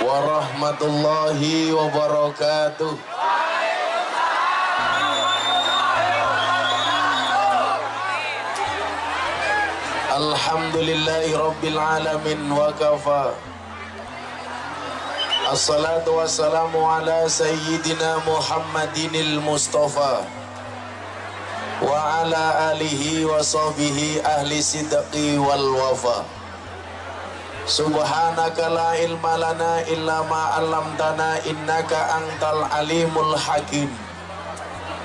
warahmatullahi wabarakatuh. Alhamdulillahi rabbil alamin wa kafa. Assalatu wassalamu ala sayyidina Muhammadinil Mustafa wa ala alihi wa sahbihi ahli sidqi wal wafa. Subhanaka la ilma lana illa ma 'allamtana innaka antal alimul hakim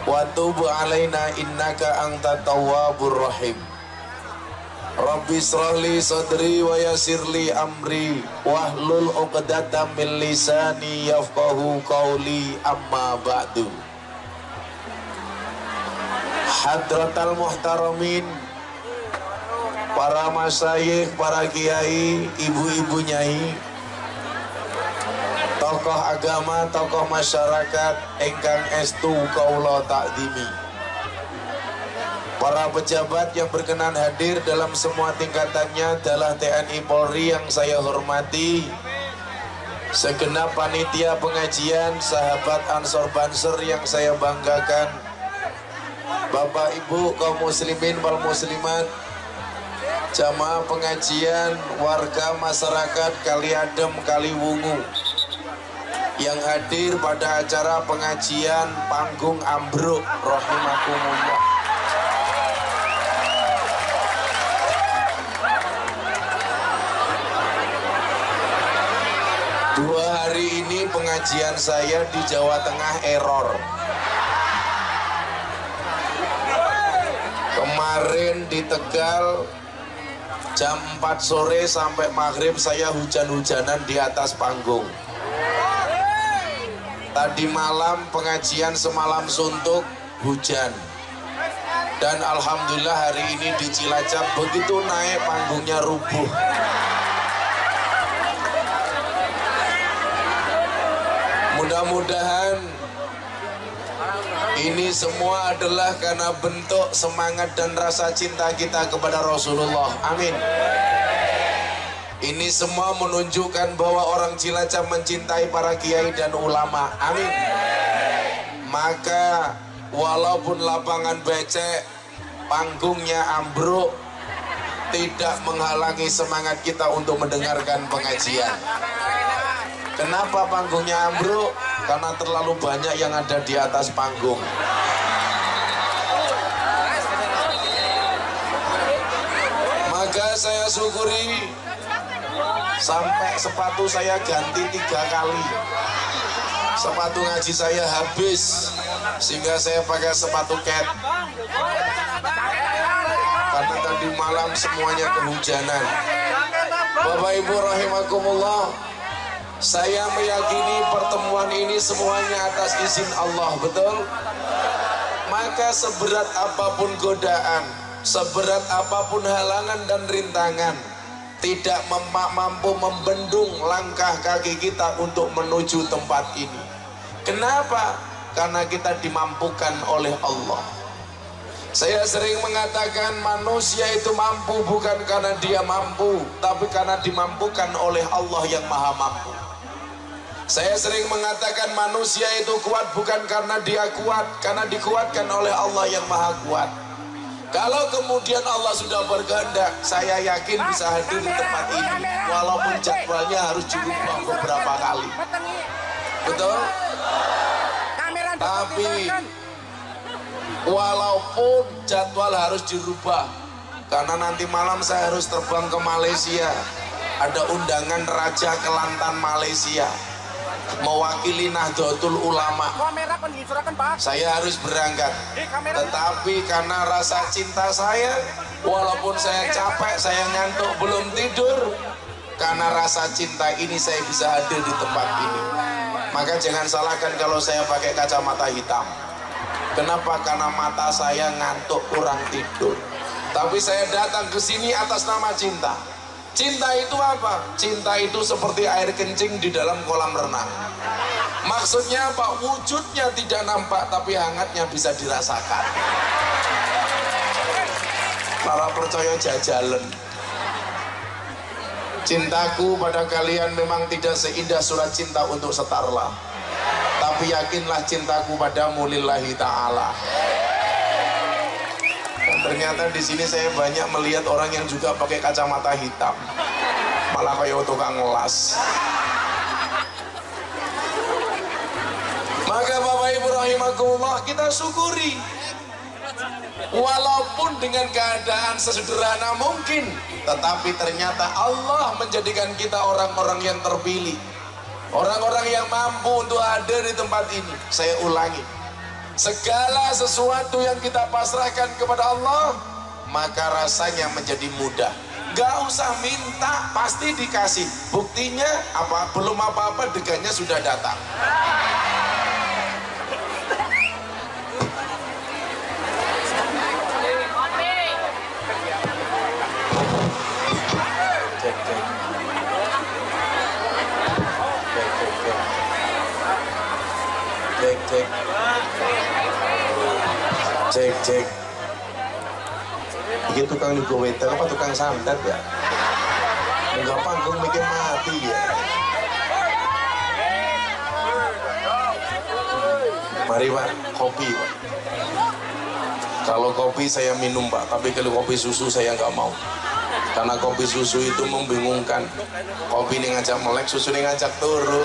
wa tub alaina innaka antat tawwabur rahim. Rabbi shrahli sadri wa yassirli amri wahlul 'uqdatam min lisani yafqahu qawli, amma ba'du. Hadratal muhtaramin, para masyayikh, para kiai, ibu-ibu nyai, tokoh agama, tokoh masyarakat ingkang estu kaula takdimi, para pejabat yang berkenan hadir dalam semua tingkatannya adalah TNI Polri yang saya hormati, segenap panitia pengajian, sahabat Ansor Banser yang saya banggakan, Bapak Ibu kaum muslimin wal muslimat, jamaah pengajian, warga masyarakat Kaliadem Kaliwungu yang hadir pada acara pengajian panggung ambruk rahimakumullah. Dua hari ini pengajian saya di Jawa Tengah error. Kemarin di Tegal jam 4 sore sampai maghrib saya hujan-hujanan di atas panggung. Tadi malam pengajian semalam suntuk hujan. Dan alhamdulillah hari ini di Cilacap begitu naik panggungnya rubuh. Mudah-mudahan ini semua adalah karena bentuk semangat dan rasa cinta kita kepada Rasulullah. Amin. Ini semua menunjukkan bahwa orang Cilacap mencintai para kiai dan ulama. Amin. Maka walaupun lapangan becek, panggungnya ambruk, tidak menghalangi semangat kita untuk mendengarkan pengajian. Kenapa panggungnya ambruk? Karena terlalu banyak yang ada di atas panggung. Maka saya syukuri sampai sepatu saya ganti 3 kali. Sepatu ngaji saya habis sehingga saya pakai sepatu cat. Karena tadi malam semuanya kehujanan. Bapak Ibu rahimakumullah, saya meyakini pertemuan ini semuanya atas izin Allah, betul? Maka seberat apapun godaan, seberat apapun halangan dan rintangan, tidak mampu membendung langkah kaki kita untuk menuju tempat ini. Kenapa? Karena kita dimampukan oleh Allah. Saya sering mengatakan manusia itu mampu bukan karena dia mampu, tapi karena dimampukan oleh Allah yang maha mampu. Saya sering mengatakan manusia itu kuat bukan karena dia kuat, karena dikuatkan oleh Allah yang maha kuat. Kalau kemudian Allah sudah berkehendak, saya yakin bisa hadir di tempat ini, walaupun jadwalnya harus dirubah beberapa kali. Betul? Tapi walaupun jadwal harus dirubah, karena nanti malam saya harus terbang ke Malaysia, ada undangan Raja Kelantan Malaysia mewakili Nahdlatul Ulama. Saya harus berangkat, tetapi karena rasa cinta saya, walaupun saya capek, saya ngantuk, belum tidur, karena rasa cinta ini saya bisa hadir di tempat ini. Maka jangan salahkan kalau saya pakai kacamata hitam. Kenapa? Karena mata saya ngantuk, kurang tidur. Tapi saya datang ke sini atas nama cinta. Cinta itu apa? Cinta itu seperti air kencing di dalam kolam renang. Maksudnya apa? Wujudnya tidak nampak, tapi hangatnya bisa dirasakan. Para percaya jajalan. Cintaku pada kalian memang tidak seindah surat cinta untuk Setarlah, tapi yakinlah cintaku padamu lillahi ta'ala. Dan ternyata di sini saya banyak melihat orang yang juga pakai kacamata hitam, malah kayak tukang ngelas. Maka Bapak Ibu rahimakumullah, kita syukuri walaupun dengan keadaan sesederhana mungkin, tetapi ternyata Allah menjadikan kita orang-orang yang terpilih, orang-orang yang mampu untuk hadir di tempat ini. Saya ulangi, segala sesuatu yang kita pasrahkan kepada Allah, maka rasanya menjadi mudah. Gak usah minta, pasti dikasih. Buktinya apa? Belum apa-apa degannya sudah datang. Cek. Ini tukang nego weter apa tukang santet ya? Enggak panggung bikin mati ya. Mari Pak, kopi Pak. Kalau kopi saya minum Pak, tapi kalau kopi susu saya nggak mau. Karena kopi susu itu membingungkan. Kopi ini ngajak melek, susu ini ngajak turu.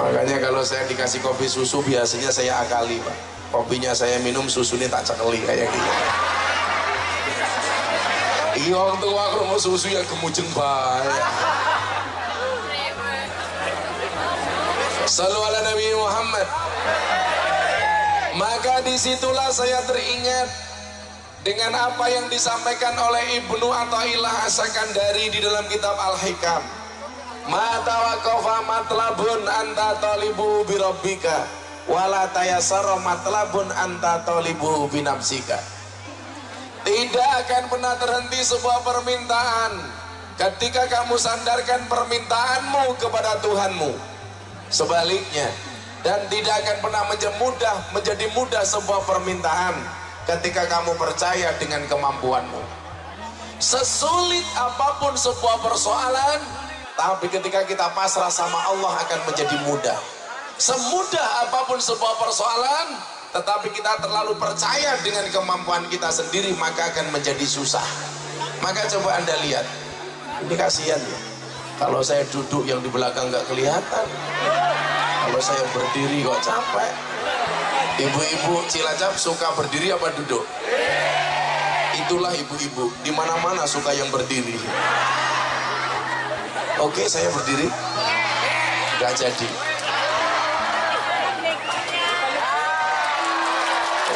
Makanya kalau saya dikasih kopi susu biasanya saya akali Pak. Kopinya saya minum, susunya tak cekeli kayak gitu. Iya orang tua kalau mau susu ya gemujeng banget. Sallu ala Nabi Muhammad. Maka disitulah saya teringat dengan apa yang disampaikan oleh Ibnu Athaillah As-Sakandari di dalam kitab Al-Hikam. Ma tawaqafa matlabun anta talibu birabbika wala tayassara matlabun anta talibu binafsika. Tidak akan pernah terhenti sebuah permintaan ketika kamu sandarkan permintaanmu kepada Tuhanmu. Sebaliknya, dan tidak akan pernah menjadi mudah sebuah permintaan ketika kamu percaya dengan kemampuanmu. Sesulit apapun sebuah persoalan, tapi ketika kita pasrah sama Allah akan menjadi mudah. Semudah apapun sebuah persoalan, tetapi kita terlalu percaya dengan kemampuan kita sendiri, maka akan menjadi susah. Maka coba Anda lihat, ini kasihan ya, kalau saya duduk yang di belakang nggak kelihatan, kalau saya berdiri kok capek. Ibu-ibu Cilacap suka berdiri apa duduk? Itulah ibu-ibu, di mana-mana suka yang berdiri. Oke, saya berdiri, nggak jadi.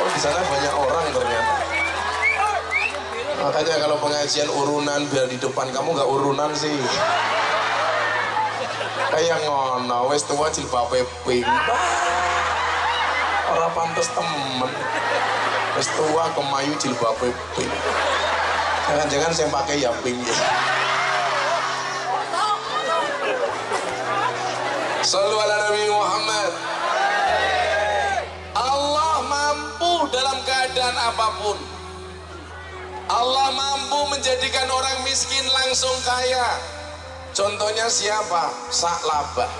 Oh, di sana banyak orang ternyata. Makanya kalau pengajian urunan, biar di depan kamu nggak urunan sih. Kayak ngono, wes tua jilbabe pink. Orang pantas temen. Wes tua kemayu jilbabe pink. Jangan-jangan saya pakai ya pink. Sallu ala Nabi Muhammad. Allah mampu dalam keadaan apapun. Allah mampu menjadikan orang miskin langsung kaya. Contohnya siapa? Sa'labah.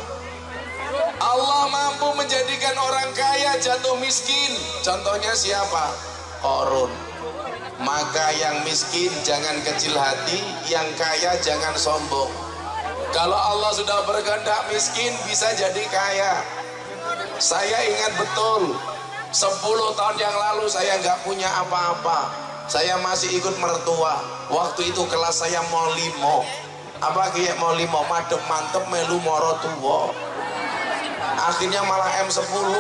Allah mampu menjadikan orang kaya jatuh miskin. Contohnya siapa? Qarun. Maka yang miskin jangan kecil hati, yang kaya jangan sombong. Kalau Allah sudah berkehendak miskin bisa jadi kaya. Saya ingat betul 10 tahun yang lalu saya nggak punya apa-apa. Saya masih ikut mertua. Waktu itu kelas saya mau 5. Apa kayak mau 5 madep mantep melu moro tua. Akhirnya malah M10.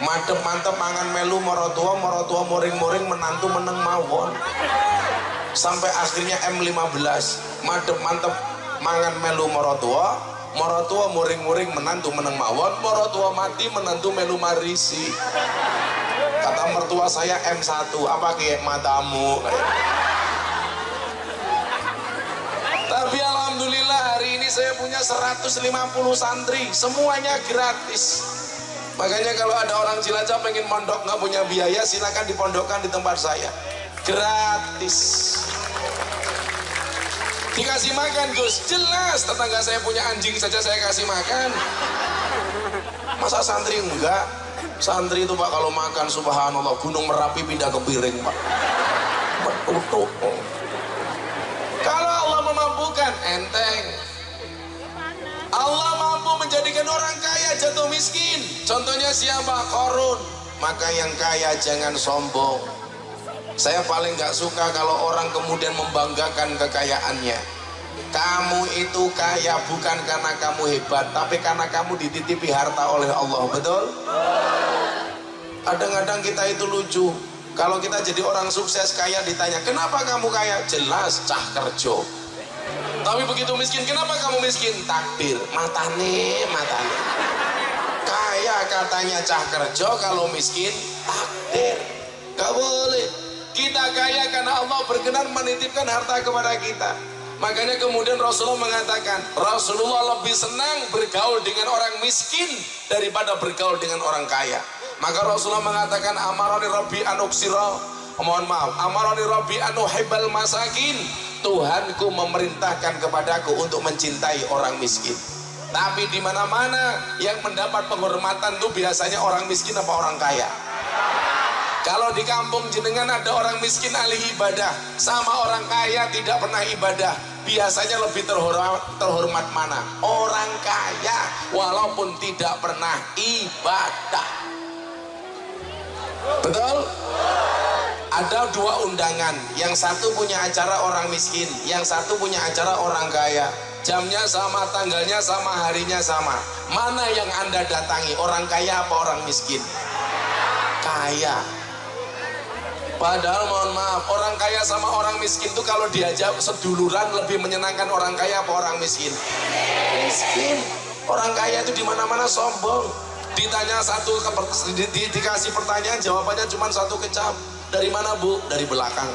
Madep mantep mangan melu moro tua muring-muring menantu meneng mawon. Sampai akhirnya M15. Madep mantep mangan melu morotua muring-muring menantu meneng mawon, morotua mati menantu melu marisi. Kata mertua saya M1, apa kayak matamu? Tapi alhamdulillah hari ini saya punya 150 santri, semuanya gratis. Makanya kalau ada orang Cilacap pengen mondok nggak punya biaya, silakan dipondokkan di tempat saya, gratis. Dikasih makan Gus, jelas tetangga saya punya anjing saja saya kasih makan. Masa santri enggak? Santri itu Pak kalau makan subhanallah Gunung Merapi pindah ke piring Pak. Betul. Kalau Allah memampukan enteng. Allah mampu menjadikan orang kaya jatuh miskin. Contohnya siapa? Qarun. Maka yang kaya jangan sombong. Saya paling gak suka kalau orang kemudian membanggakan kekayaannya. Kamu itu kaya bukan karena kamu hebat, tapi karena kamu dititipi harta oleh Allah. Betul? Kadang-kadang kita itu lucu. Kalau kita jadi orang sukses kaya ditanya, kenapa kamu kaya? Jelas cah kerja. Tapi begitu miskin, kenapa kamu miskin? Takdir, matane. Kaya katanya cah kerja, kalau miskin takdir. Gak boleh. Kita kaya karena Allah berkenan menitipkan harta kepada kita. Makanya kemudian Rasulullah mengatakan, Rasulullah lebih senang bergaul dengan orang miskin daripada bergaul dengan orang kaya. Maka Rasulullah mengatakan, amarani Rabbi an uksira, amarani Rabbi an uhibbal masakin. Tuhanku memerintahkan kepadaku untuk mencintai orang miskin. Tapi di mana-mana yang mendapat penghormatan itu biasanya orang miskin apa orang kaya? Kalau di kampung jenengan ada orang miskin ahli ibadah sama orang kaya tidak pernah ibadah, biasanya lebih terhormat mana? Orang kaya walaupun tidak pernah ibadah. Betul? Ada dua undangan, yang satu punya acara orang miskin, yang satu punya acara orang kaya. Jamnya sama, tanggalnya sama, harinya sama. Mana yang Anda datangi, orang kaya apa orang miskin? Kaya. Padahal mohon maaf, orang kaya sama orang miskin itu kalau diajak seduluran lebih menyenangkan orang kaya apa orang miskin? Miskin. Orang kaya itu di mana-mana sombong. Ditanya satu, dikasih pertanyaan, jawabannya cuma satu kecap. Dari mana Bu? Dari belakang.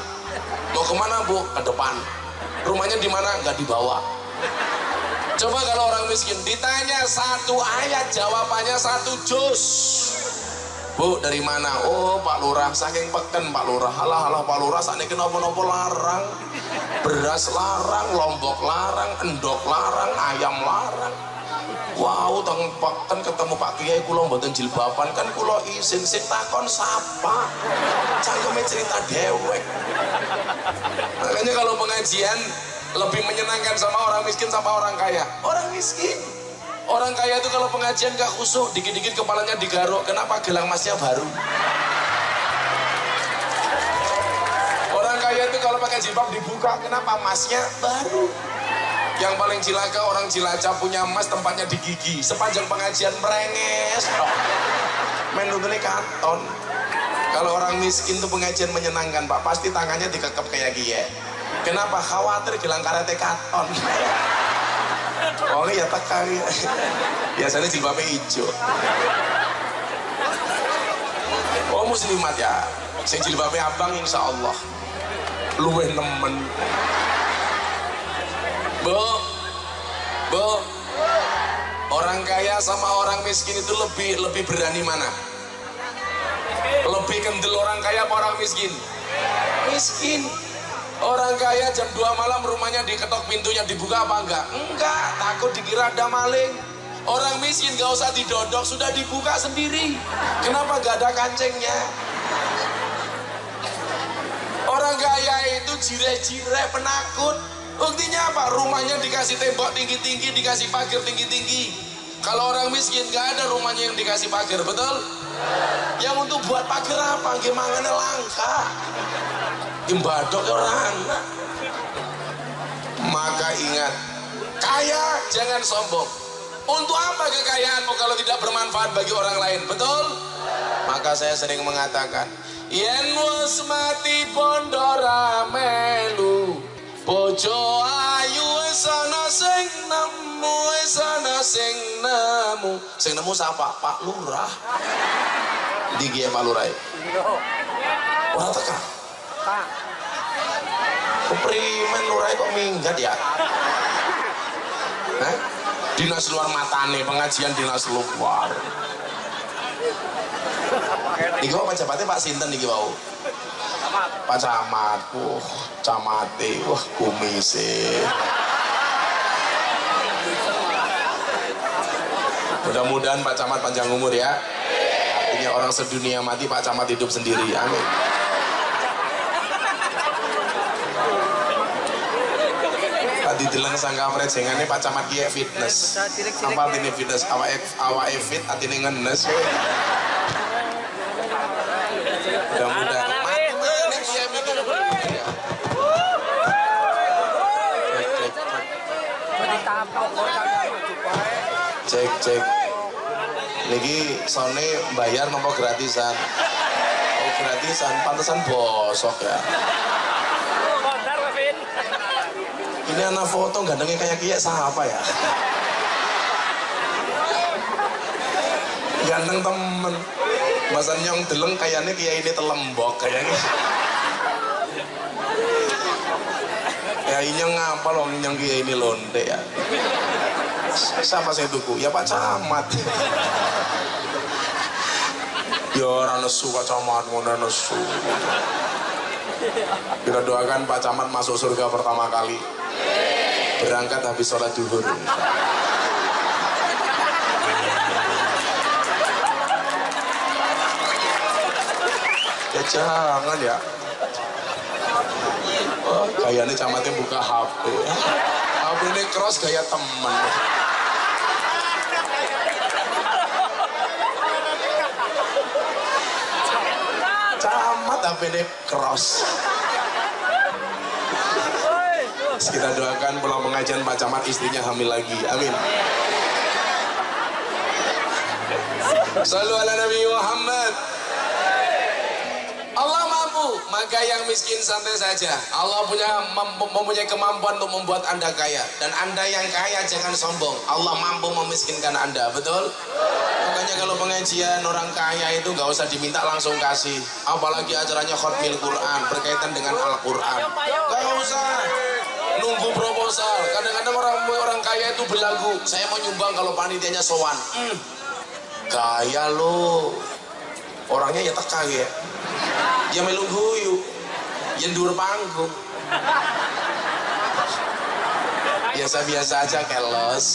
Mau kemana Bu? Ke depan. Rumahnya di mana? Nggak dibawa. Coba kalau orang miskin ditanya satu ayat, jawabannya satu juz. Bu, dari mana? Oh, Pak Lurah, saking peken Pak Lurah. Halah Pak Lurah, saat ini kenapa-napa larang. Beras larang, lombok larang, endok larang, ayam larang. Wow, teng peken ketemu Pak Kiai kula mboten jilbaban kan kula izin sing takon sapa. Cangkeme cerita dewek. Makanya kalau pengajian lebih menyenangkan sama orang miskin sama orang kaya. Orang miskin. Orang kaya itu kalau pengajian gak khusyuk, dikit-dikit kepalanya digaruk. Kenapa? Gelang emasnya baru. Orang kaya itu kalau pakai jilbab dibuka, kenapa? Emasnya baru. Yang paling cilaka orang Cilacap punya emas tempatnya di gigi. Sepanjang pengajian merenges. Menurutnya katon. Kalau orang miskin itu pengajian menyenangkan Pak, pasti tangannya dikekep kayak gini. Kenapa? Khawatir gelang karate katon. Oh ya tekan ya. Biasanya jilbabnya hijau. Oh muslimat ya. Sing jilbabnya abang insya Allah luweh nemen. Bu, orang kaya sama orang miskin itu lebih berani mana? Lebih kendel orang kaya apa orang miskin? Miskin. Orang kaya jam 2 malam rumahnya diketok pintunya, dibuka apa enggak? Enggak, takut dikira ada maling. Orang miskin gak usah didodok, sudah dibuka sendiri. Kenapa gak ada kancingnya? Orang kaya itu jire-jire, penakut. Buktinya apa? Rumahnya dikasih tembok tinggi-tinggi, dikasih pagar tinggi-tinggi. Kalau orang miskin gak ada rumahnya yang dikasih pagar, betul? Yang untuk buat pagar apa? Gimana langka? Gembadok orang. Maka ingat, kaya jangan sombong. Untuk apa kekayaanmu kalau tidak bermanfaat bagi orang lain? Betul? Maka saya sering mengatakan, yen wis mati pondora melu, bojo ayu wis ana sing nemu, wis ana sing nemu. Sing nemu siapa? Pak Lurah. Ndi ki Pak Lurah? Ora tekan. Keprimen Lurah kok minggat ya? Hah? Dinas luar matane, pengajian dinas luar. Niki apa jabatnya Pak Sinten niki wau? Pak Camat, camate, wah kumise. Mudah-mudahan Pak Camat panjang umur ya. Artinya orang sedunia mati, Pak Camat hidup sendiri. Amin. Tadi deleng sangka prejengannya Pak Camat kiye fitness. Apa artinya fitness? Awak fit artinya ngenes. Mudah-mudahan mati kiye mikir. Cek. Niki sone bayar nopo gratisan? Oh gratisan, pantesan bosok ya. Ini anak foto gandengnya kayak siapa ya? Gandeng temen. Masan yang deleng kayaknya ini telembok kayaknya. Ya ini ngapa loh yang ini londe ya? Siapa saya tuku? Ya Pak Camat. Ya orang nesu Pak Camat, ngono nesu. Kita doakan Pak Camat masuk surga pertama kali. Berangkat habis sholat duhur. Ya jangan ya. Oh, kayaknya camatnya buka HP. HP ini cross gaya temen. Camat HP ini cross. Kita doakan pulang pengajian Pak Camat istrinya hamil lagi. Amin. Shallu ala Nabi Muhammad. Allah mampu, maka yang miskin santai saja. Allah mempunyai kemampuan untuk membuat Anda kaya. Dan Anda yang kaya jangan sombong. Allah mampu memiskinkan Anda, betul? Makanya kalau pengajian orang kaya itu nggak usah diminta langsung kasih. Apalagi acaranya khotmil Quran berkaitan dengan Al-Quran. Nggak usah nunggu proposal. Kadang-kadang orang kaya itu berlagu, saya mau nyumbang kalau panitianya sowan. Kaya lo, orangnya ya teka ya. Ya melu guyu, yang dur panggung. Biasa-biasa aja keles.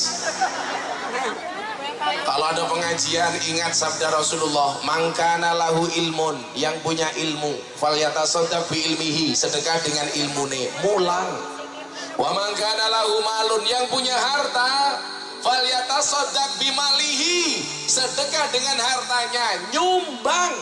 Kalau ada pengajian ingat sabda Rasulullah, mangkana lahu ilmun, yang punya ilmu, falyatasaddaq bi ilmihi, sedekah dengan ilmune, mulang. Wa mangkana lahu malun, yang punya harta, falyatasaddaq bi malihi, sedekah dengan hartanya, nyumbang.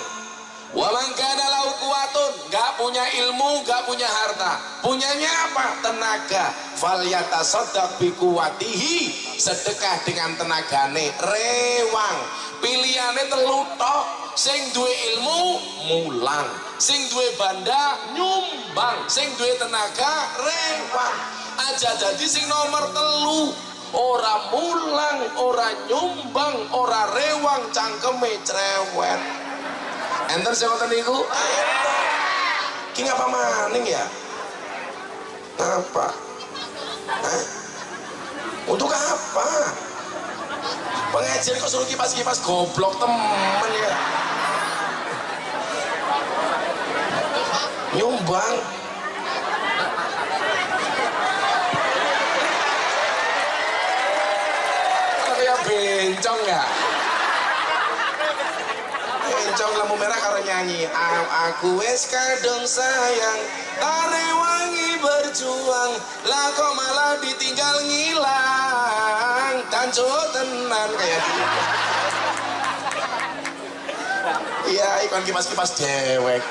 Wa man kana lahu quwwatun, enggak punya ilmu, enggak punya harta. Punyanya apa? Tenaga. Falyatasaddaq bi quwwatihi, sedekah dengan tenagane, rewang. Pilihane telu tok. Sing duwe ilmu mulang, sing duwe banda nyumbang, sing duwe tenaga rewang. Aja jadi sing nomor telu. Ora mulang, ora nyumbang, ora rewang, cangkeme cerewet. Enten sing ngoten niku. Ki ngapa maning ya? Apa? Hah? Untuk apa? Pengajian kok suruh kipas-kipas, goblok temen ya. Nyumbang. Kayak bencong ya. Bencong lampu merah karo nyanyi, aku wes kadung sayang, tare wangi berjuang, lah kok malah ditinggal ngilang, kanco tenan kayak gitu. Iya, ikon kipas-kipas dewek.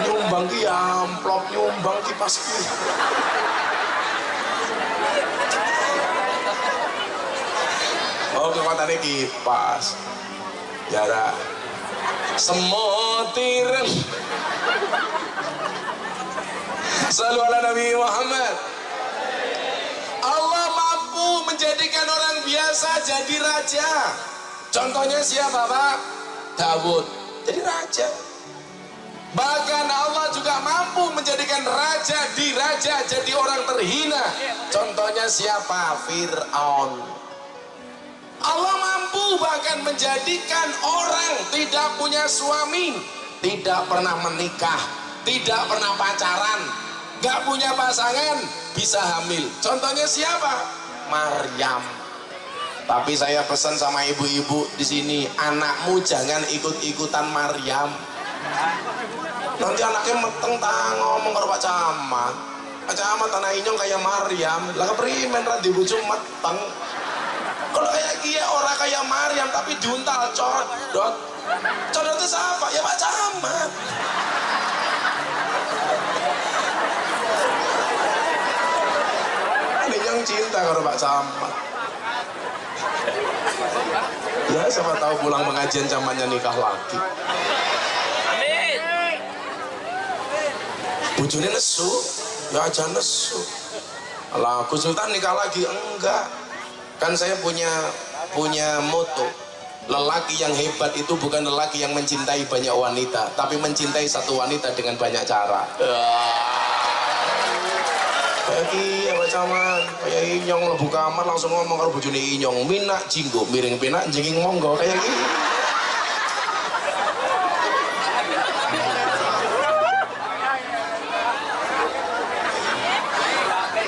Nyumbang ki amplop, nyumbang kipas ki. Oh, kekuatannya kipas. Jarak semotiren. Shallu ala Nabi Muhammad. Allah mampu menjadikan orang biasa jadi raja. Contohnya siapa, Pak? Daud jadi raja. Bahkan Allah juga mampu menjadikan raja jadi orang terhina. Contohnya siapa? Fir'aun. Allah mampu mampu bahkan menjadikan orang tidak punya suami, tidak pernah menikah, tidak pernah pacaran, gak punya pasangan, bisa hamil. Contohnya siapa? Maryam. Tapi saya pesan sama ibu-ibu di sini, anakmu jangan ikut-ikutan Maryam. Nanti anaknya meteng ngomong karo Pak Camat. Pak Camat tanah inyong kayak Maryam, lah keprimen ra di bojo meteng. Kalau kayak kia orang kayak Maryam tapi diuntal codot. Codot itu siapa? Ya Pak Camat. Inyong cinta karo Pak Camat. Ya siapa tahu pulang pengajian camatnya nikah lagi. Amin. Bojone nesu, ya aja nesu. Lah Gus Sultan nikah lagi enggak. Kan saya punya moto, lelaki yang hebat itu bukan lelaki yang mencintai banyak wanita, tapi mencintai satu wanita dengan banyak cara. Kayak iya Pak Camat, kayak inyong lebu kamar langsung ngomong karo bojone inyong, minak jinggo miring penak jengking monggo kayak gini.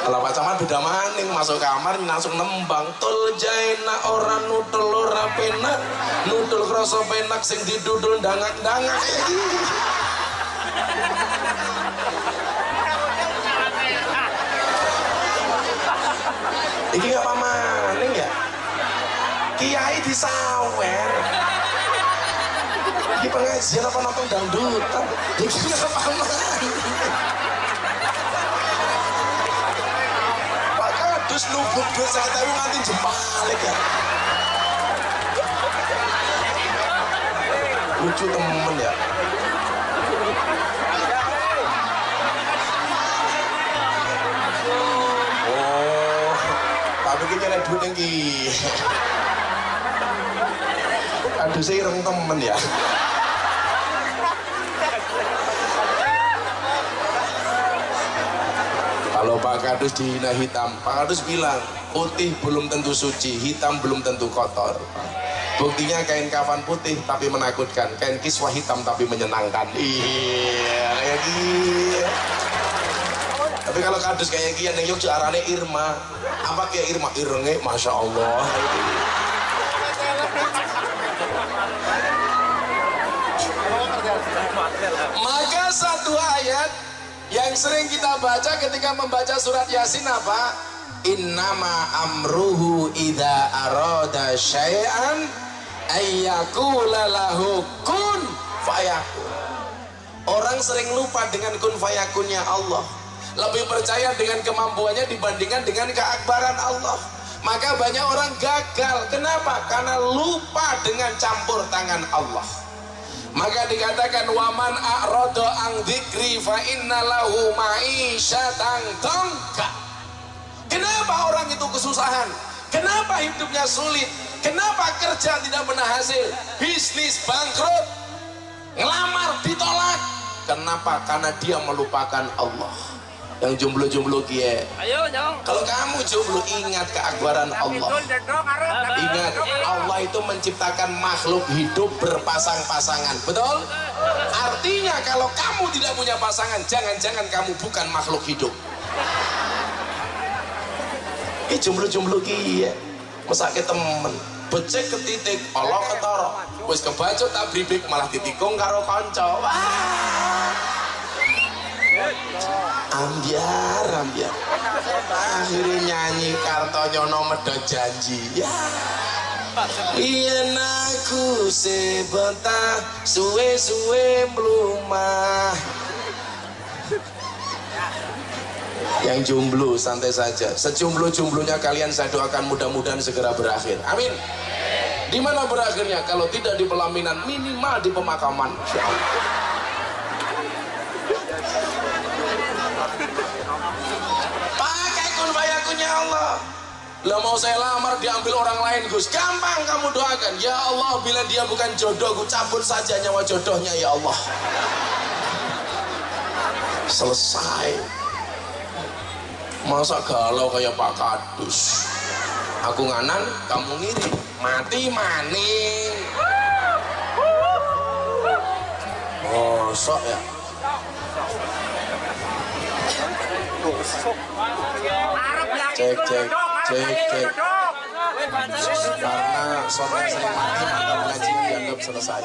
Kalau Pak Camat beda maning, masuk kamar langsung nembang tul jaina orang nutul ora penak, nutul kroso penak sing didudul dangak-dangak kayak gini. Iki gak pamaning ya? Kiai disawer. Iki pengajian apa nonton dangdutan? Iki gak pamaning. Pak Kadus nubuk duit 50.000 nganti jembalik ya. Lucu temen ya. Tapi nyelek duit yang ki. Aduh saya ireng temen ya. Kalau Pak Kadus dihina hitam, Pak Kadus bilang putih belum tentu suci, hitam belum tentu kotor. Buktinya kain kafan putih tapi menakutkan, kain kiswah hitam tapi menyenangkan. Iya kayak gini. Tapi kalau Kadus kayak gini yang yuk arane Irma. Apa kayak Irma? Irenge Masya Allah. Maka satu ayat yang sering kita baca ketika membaca surat Yasin apa? Innama amruhu idza arada syai'an ayyakula lahu kun fayakun. Orang sering lupa dengan kun fayakunnya Allah, lebih percaya dengan kemampuannya dibandingkan dengan keakbaran Allah. Maka banyak orang gagal. Kenapa? Karena lupa dengan campur tangan Allah. Maka dikatakan waman a'rada an dzikri fa inna lahu ma'isyatan dhanka. Kenapa orang itu kesusahan? Kenapa hidupnya sulit? Kenapa kerja tidak pernah hasil? Bisnis bangkrut, ngelamar ditolak. Kenapa? Karena dia melupakan Allah. Yang jomblo-jomblo kie, kalau kamu jomblo ingat keakbaran Allah. Ingat Allah itu menciptakan makhluk hidup berpasang-pasangan, betul? Artinya kalau kamu tidak punya pasangan, jangan-jangan kamu bukan makhluk hidup. Ini jomblo-jomblo kie, mesake temen, becek ke titik, Allah ketara, wis kebacut tak bribik malah ditikung karo kanca. Ambiar akhirnya nyanyi Kartonyono medhot janji ya. Yen aku sebentar suwe-suwe mlumah. Yang jomblo santai saja, sejomblo-jomblonya kalian saya doakan mudah-mudahan segera berakhir, amin. Di mana berakhirnya? Kalau tidak di pelaminan, minimal di pemakaman, insyaallah. Allah. Lah mau saya lamar diambil orang lain Gus, gampang kamu doakan, ya Allah bila dia bukan jodohku cabut saja nyawa jodohnya ya Allah. Selesai. Masa galau kayak Pak Kadus, aku nganan kamu ngiri. mati maning. Oh, sok ya. Cek. Karena sok yang saya mati maka mengaji dianggap selesai.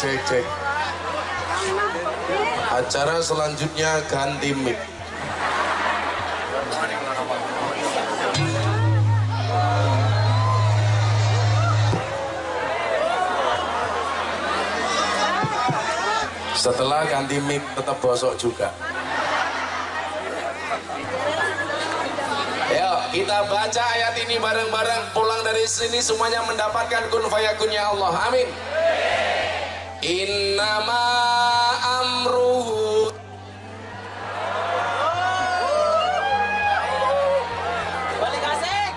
Cek. Acara selanjutnya ganti mic. Setelah ganti mic tetap bosok juga. Ayo kita baca ayat ini bareng-bareng. Pulang dari sini semuanya mendapatkan kun fayakunnya Allah. Amin. Innama amruhu. Balik asik.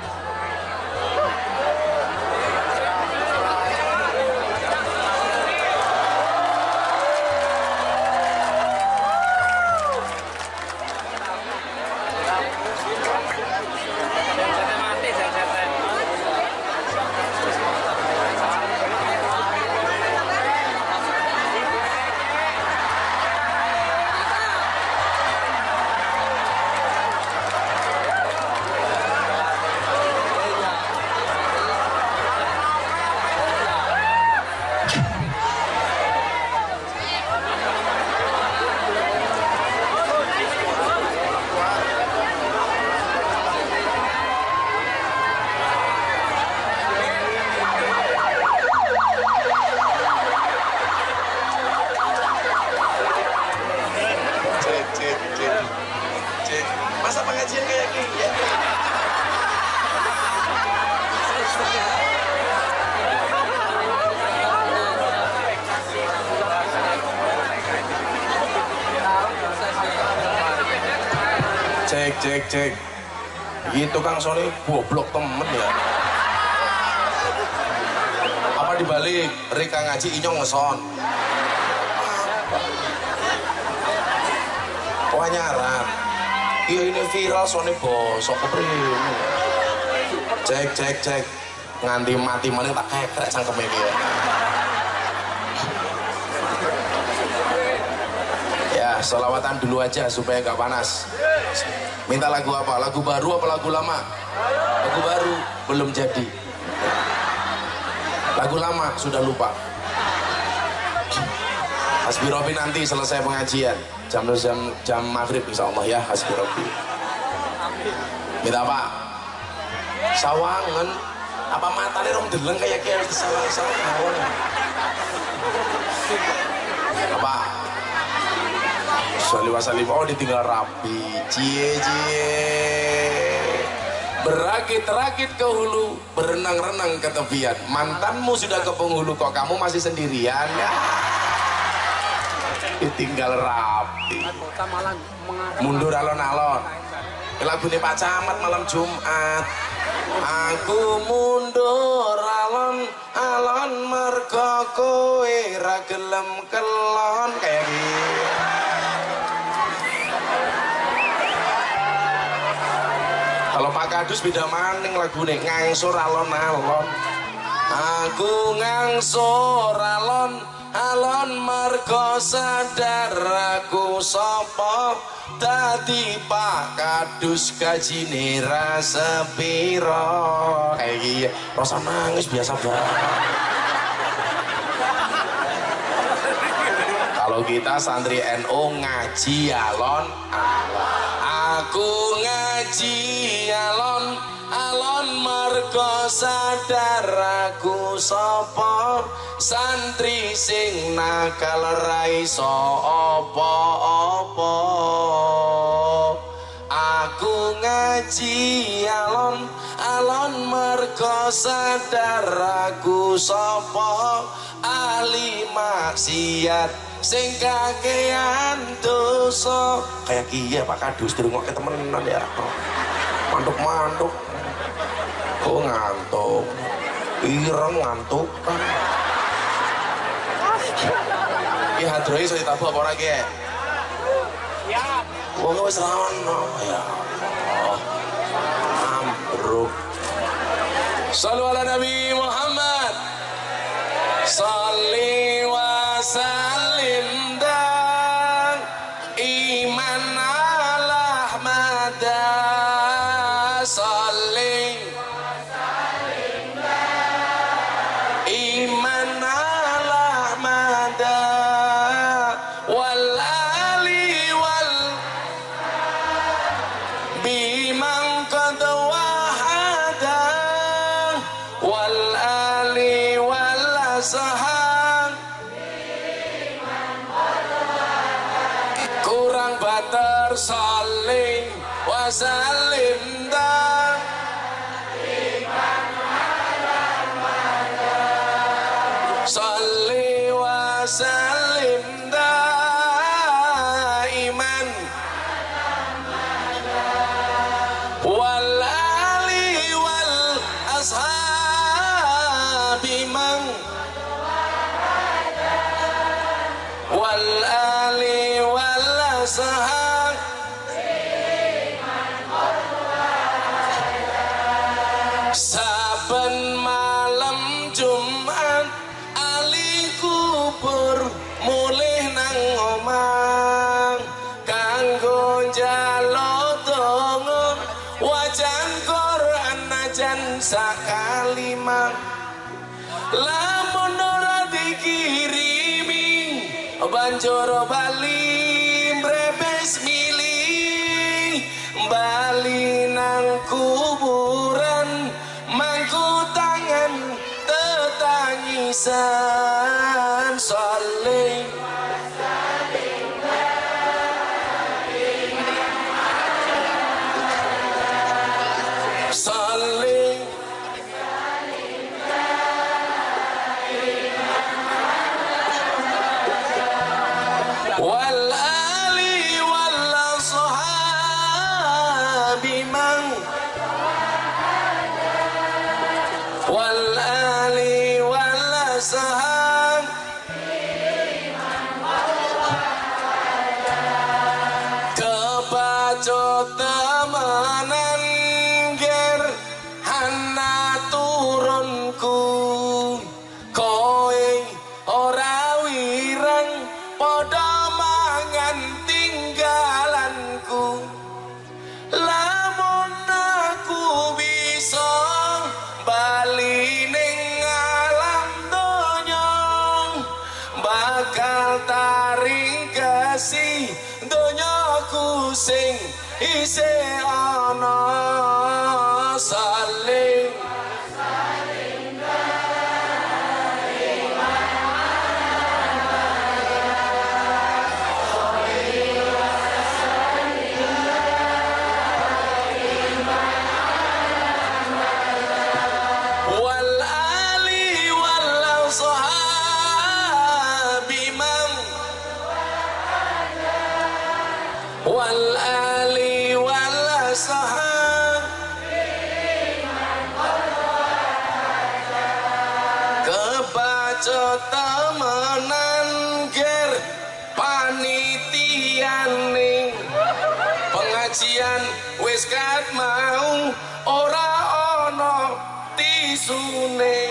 Masa pengajian kayak gini ya? Cek. Gitu Kang Sony goblok temen ya. Apa dibalik Rika ngaji inyong ngeson? Wah nyaran. Iya ini viral Sony bosok kepriwe. Cek. Nganti mati maning tak kekrek cangkeme iki ya. Ya, selawatan dulu aja supaya gak panas. Minta lagu apa? Lagu baru apa lagu lama? Lagu baru belum jadi. Lagu lama sudah lupa. Hasbi Robi nanti selesai pengajian jam maghrib insya Allah ya. Hasbi Robi. Minta apa? Sawangan. Apa matanya rong deleng kayak sawang. Apa? Salih oh ditinggal rapi. Cie. Berakit-rakit ke hulu, berenang-renang ke tepian. Mantanmu sudah ke penghulu, kok kamu masih sendirian ya? Ditinggal rapi. Mundur alon-alon. Lagu ini Pak Camat malam Jumat. Aku mundur alon-alon mergo kowe ra gelem kelon kayak gitu. Kalau Pak Kadus beda maning lagune ngangsur alon-alon. Aku ngangsur alon mergo sadar aku sapa dadi Pak Kadus gajine ra sepiro. Kayak iki rasa nangis biasa banget. Kalau kita santri NU ngaji alon-alon. Aku ngaji alon-alon mergo sadar aku sapa santri sing nakal ra iso apa-apa. Aku ngaji alon-alon mergo sadar aku sapa lali maksiat sing kakean dosa. Kayak kiye Pak Kadus dirungokke temenan ya. Mantuk-mantuk. Kok ngantuk. Ireng ngantuk. Ki hadrohe iso ditabuk apa ora ki? Siap. Wong wis ra ono ya. Ambruk. Shallu ala Nabi Muhammad. Shalli wa sallim dan iman ala Ahmad. Shalli wa sallim dan iman ala Ahmad wal ali wal biman qad wahada wal ali wal ashab kurang bater saling wasalim dan salli wasalim daiman wal ali wal ashabi man wal ali wal ashab saben malam Jumat ali kubur mulih nang omah kanggo njaluk donga wajan Quran najan sakalimah lamun ora dikirimi banjur bali mbrebes milih bali nang kuburan mangku tangan tetangisan saling saling wal ali wal ashabi man wal ali wal ashab kebacut temenan ger hana turunku kowe ora wirang padha mangan tinggalanku lamun aku bisa bali ning alam donya bakal taring kasih donyaku sing isih ana saling wal ali wal ashabi man wal ali wal ashab kebacut temenan ger panitiane pengajian wis kat mau ora ana tisune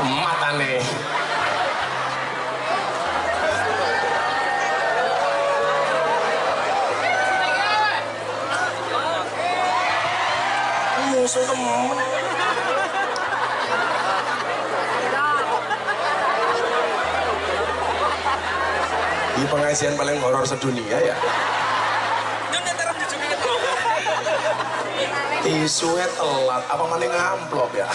matane musuh temen di pengajian paling horor sedunia ya isunya telat apa maning amplop ya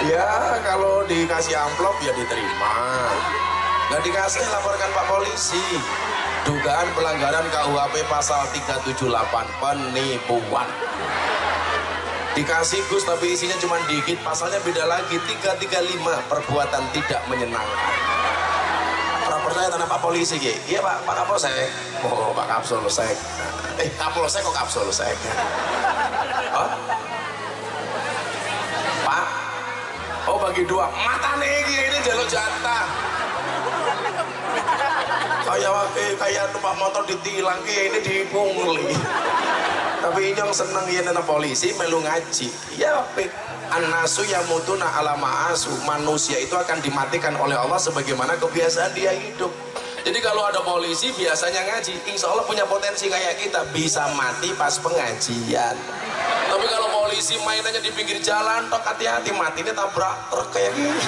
ya kalau dikasih amplop ya diterima nggak dikasih laporkan Pak Polisi dugaan pelanggaran KUHP pasal 378 penipuan. Dikasih Gus tapi isinya cuma dikit, pasalnya beda lagi, 335 perbuatan tidak menyenangkan. Orang percaya tanah Pak Polisi gitu. Iya Pak Kapolsek. Oh Pak Kapolsek. Kapolsek kok Kapolsek. Oh? Pak. Oh bagi dua. Mata nih ini jalur jatah. Kayak numpak motor ditilang ini dipungli. Tapi yang seneng ya nana polisi melu ngaji. Ya an-nasu yamutuna ala ma'asu. Manusia itu akan dimatikan oleh Allah sebagaimana kebiasaan dia hidup. Jadi kalau ada polisi biasanya ngaji, insya Allah punya potensi kayak kita, bisa mati pas pengajian. Tapi kalau polisi mainannya di pinggir jalan, tok hati-hati matinya tabrak truk kayak gini.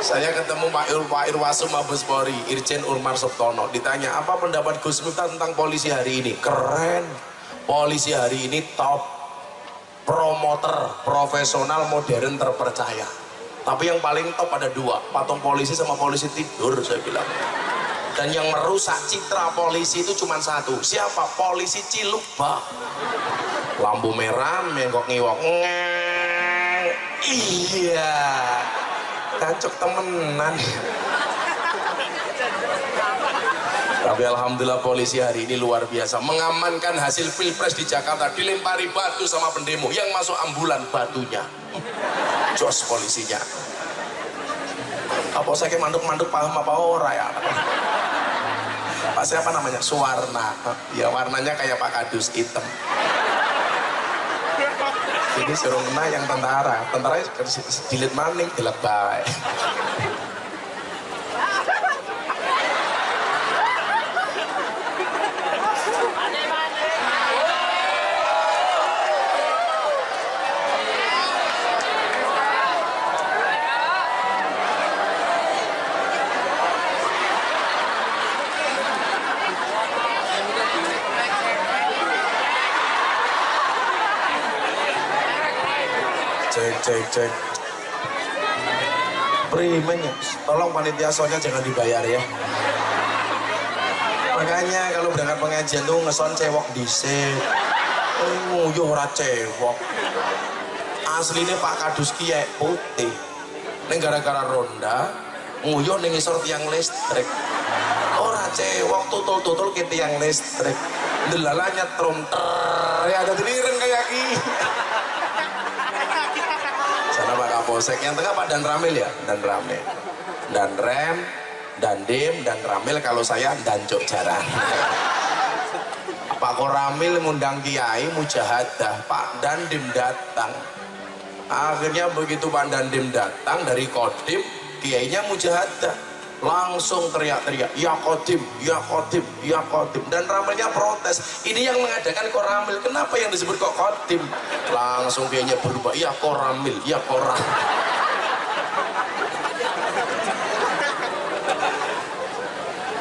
Saya ketemu Pak Irwasum Mabes Polri, Irjen Urmar Septono, ditanya apa pendapat Gus Miftah tentang polisi hari ini. Keren, polisi hari ini top, promoter, profesional, modern, terpercaya. Tapi yang paling top ada dua, patung polisi sama polisi tidur, saya bilang. Dan yang merusak citra polisi itu cuma satu, siapa? Polisi Cilukba. Lampu merah, menggok-ngiwok, iya. Kancok temenan. Tapi alhamdulillah polisi hari ini luar biasa, mengamankan hasil pilpres di Jakarta, dilempari batu sama pendemo, yang masuk ambulan batunya jos polisinya. Apa saya kayak manduk-manduk paham apa ora ya? Pak siapa namanya? Suwarna. Ya warnanya kayak Pak Kadus, hitam. Ini suruh kena yang tentara dilit maning, dilit baik. Cek primen ya, tolong panitia soalnya jangan dibayar ya. Makanya kalau berangkat pengajian tuh ngeson cewok dhisik. Nguyuh ora cewok. Asline Pak Kadus kiye putih. Ning gara-gara ronda nguyuh ning ngisor tiang listrik. Ora cewok tutul-tutul ke tiang listrik. Delalanya trum ya ada direng kayak gini. Sana Pak Kapolsek, yang tengah Pak Dan Ramil ya, Dan Ramil, Dan Rem, Dan Dim, Dan Ramil, kalau saya Dan Cok Jarang. Pak Koramil ngundang Kiai Mujahadah, Pak Dan Dim datang. Akhirnya begitu Pak Dan Dim datang dari Kodim, Kiainya Mujahadah, langsung teriak-teriak, ya Kodim, ya Kodim, ya Kodim. Dan Ramilnya protes, ini yang mengadakan Koramil, kenapa yang disebut kok Kodim? Langsung Kiainya berubah, ya Koramil, ya Koram.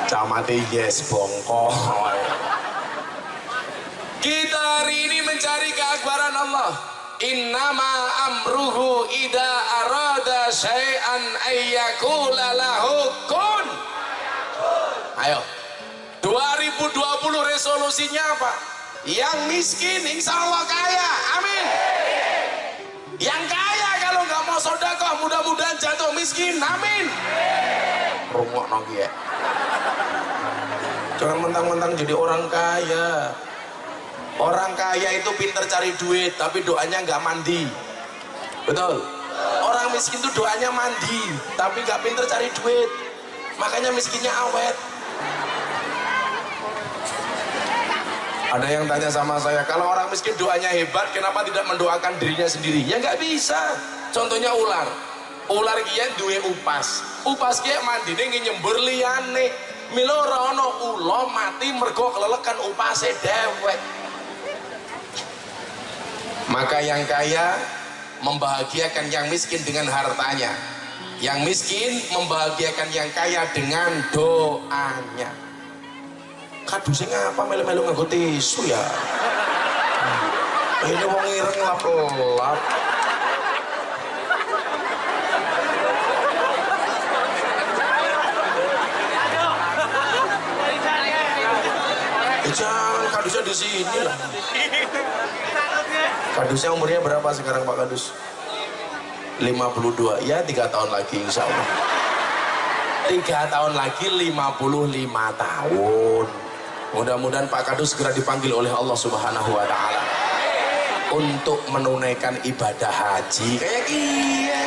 Camati yes bongkok. Kita hari ini mencari keakbaran Allah. Innama amruhu ida arada syai'an ayyakula lahu kun. Ayo 2020 resolusinya apa? Yang miskin insya Allah kaya, amin. Yang kaya kalau nggak mau sedekah mudah-mudahan jatuh miskin, amin. Rungok nongki ya. Jangan mentang-mentang jadi orang kaya. Orang kaya itu pinter cari duit, tapi doanya nggak mandi. Betul? Orang miskin itu doanya mandi, tapi nggak pinter cari duit. Makanya miskinnya awet. Ada yang tanya sama saya, kalau orang miskin doanya hebat, kenapa tidak mendoakan dirinya sendiri? Ya nggak bisa. Contohnya ular. Ular kian duwe upas. Upas kian mandi nih nyembur liyane. Milo rono ulo mati mergo kelelekan upase dewek. Maka yang kaya membahagiakan yang miskin dengan hartanya, yang miskin membahagiakan yang kaya dengan doanya. Kadusnya ngapa melu-melu nganggo tisu ya? Ini wong ireng lap-lap. Jangan, kadusnya di sini lah. Kadusnya umurnya berapa sekarang Pak Kadus? 52. Ya 3 tahun lagi insya Allah. 3 tahun lagi 55 tahun. Mudah-mudahan Pak Kadus segera dipanggil oleh Allah Subhanahu wa Ta'ala untuk menunaikan ibadah haji kayak iya.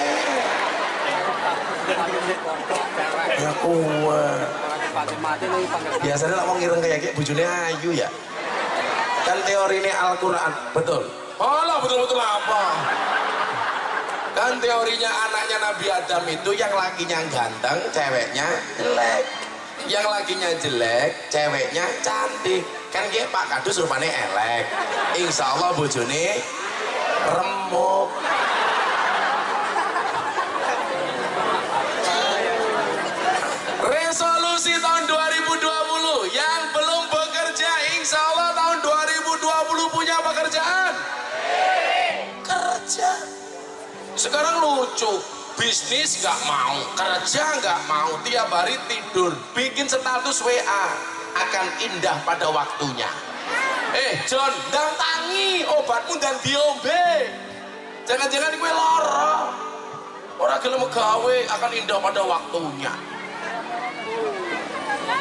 Ya kuat. Biasanya lah mau ngireng kayak bujune ayu ya. Kan teori ini Al-Quran betul. Oh lah betul-betul apa? Kan teorinya anaknya Nabi Adam itu yang lakinya ganteng, ceweknya jelek. Yang lakinya jelek, ceweknya cantik. Kan kayak Pak Kadus rupanya elek. Insya Allah bojone remuk. Resolusi tahun 2020 yang belum bekerja, insya Allah tahun 2020 punya pekerjaan. Kerja. Sekarang lucu, bisnis nggak mau, kerja nggak mau, tiap hari tidur, bikin status WA, akan indah pada waktunya. John, dan tangi obatmu dan diombe. Jangan-jangan gue lara. Orang gelem gawe akan indah pada waktunya.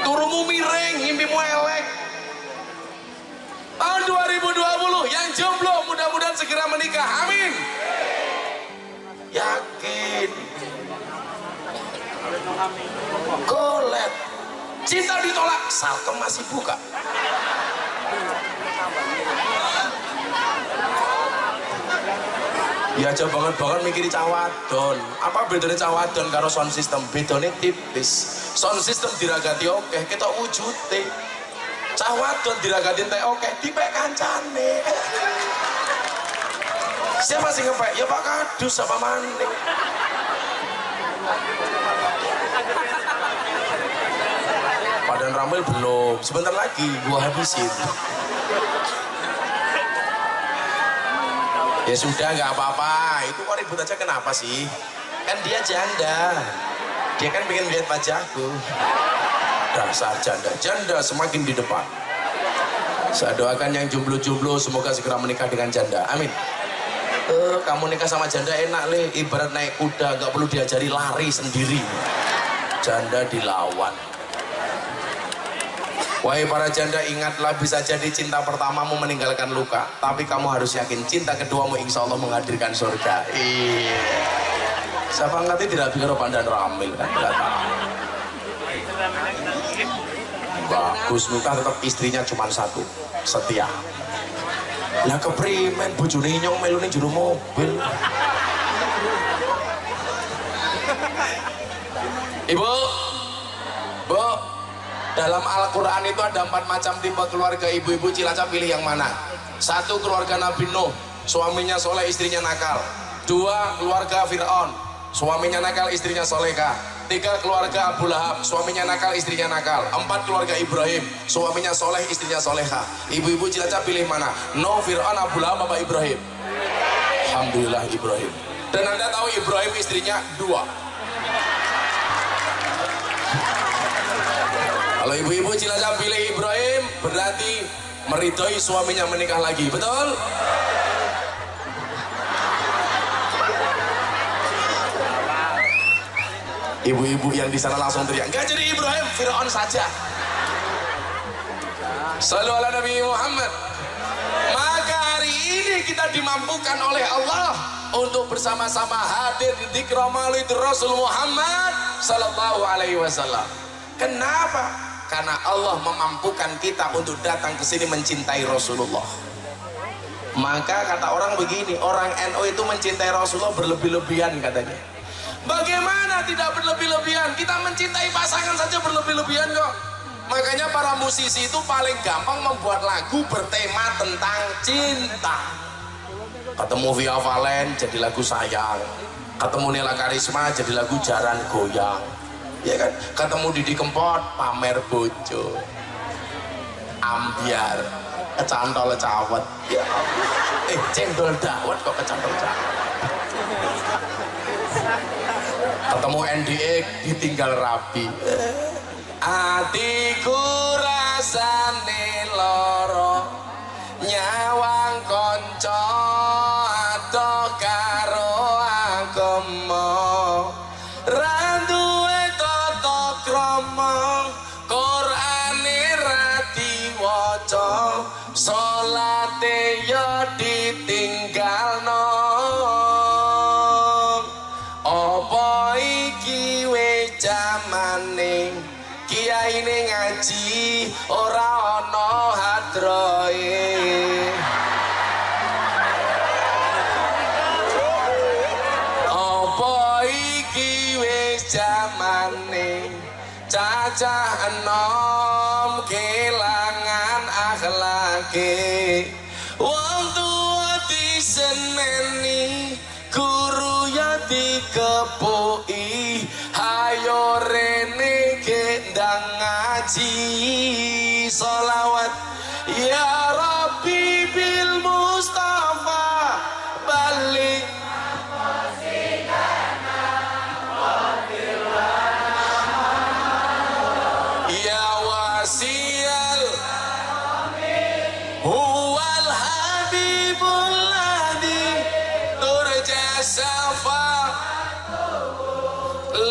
Turumu miring, ngimpimu elek. Tahun 2020 yang jomblo mudah-mudahan segera menikah. Amin. Yakin. Golet. Cinta ditolak, Salkem masih buka. Ya aja banget mikiri cawadon. Apa bedanya cawadon karo sound system? Bedanya tipis. Sound system diragati oke, kita wujute. Cawadon diragati teh oke, dipek kancane. Siapa sih ngepek? Ya Pak Kadus apa maning. Padan Ramil belum, sebentar lagi gua habisin. Ya sudah nggak apa-apa, itu kok ribut aja kenapa sih? Kan dia janda, dia kan pengen lihat wajahku. Dasar janda semakin di depan. Saya doakan yang jomblo-jomblo semoga segera menikah dengan janda, amin. Kamu nikah sama janda enak le, ibarat naik kuda, nggak perlu diajari lari sendiri. Janda dilawan. Wahai para janda, ingatlah bisa jadi cinta pertamamu meninggalkan luka, tapi kamu harus yakin cinta keduamu insya Allah menghadirkan surga. Iya. Siapa ngerti tidak pikir Pandan Ramil kan? Tidak tahu. Bagus, muka tetap istrinya cuma satu, setia. Lah keprimen bojone nyong melu ning jero mobil. Ibu, Bu, dalam Al-Quran itu ada 4 macam tipe keluarga. Ibu-ibu Cilacap pilih yang mana? 1 keluarga Nabi Nuh, suaminya soleh istrinya nakal. 2 keluarga Fir'aun, suaminya nakal istrinya solehah. 3 keluarga Abu Lahab, suaminya nakal istrinya nakal. 4 keluarga Ibrahim, suaminya soleh istrinya solehah. Ibu-ibu Cilacap pilih mana? Nuh, Fir'aun, Abu Lahab apa Ibrahim? Alhamdulillah Ibrahim. Dan Anda tahu Ibrahim istrinya 2. Kalau ibu-ibu Cilacap pilih Ibrahim, berarti meridhoi suaminya menikah lagi, betul? Ibu-ibu yang di sana langsung teriak, enggak jadi Ibrahim, Fir'aun saja. Shallu ala Nabi Muhammad. Maka hari ini kita dimampukan oleh Allah untuk bersama-sama hadir di dzikra Maulid Rasul Muhammad sallallahu alaihi wasallam. Kenapa? Karena Allah memampukan kita untuk datang ke sini mencintai Rasulullah. Maka kata orang begini, orang NU itu mencintai Rasulullah berlebih-lebihan katanya. Bagaimana tidak berlebih-lebihan? Kita mencintai pasangan saja berlebih-lebihan kok. Makanya para musisi itu paling gampang membuat lagu bertema tentang cinta. Ketemu Via Valen jadi lagu sayang, ketemu Nela Karisma jadi lagu jaran goyang, ya kan? Ketemu Didi Kempot pamer bojo, ambiar kecantol cawet, ya. Cendol dawet kok kecantol cawet. Ketemu NDX ditinggal rapi, atiku rasane lo nyawang konco ado karo agama randuwe tata krama Qur'ane ra diwaca salate ya ditinggalno apa iki wis jamane kiyaine ngaji ora ana hadroe apa iki wis jamane cacah enom kelangan akhlake wong tuwa diseneni guru ya dikepuki hayo rene gendang ngaji sholawat ya Rabbi bil Mustafa balik ya wasial huwal habibul ladhi turja safa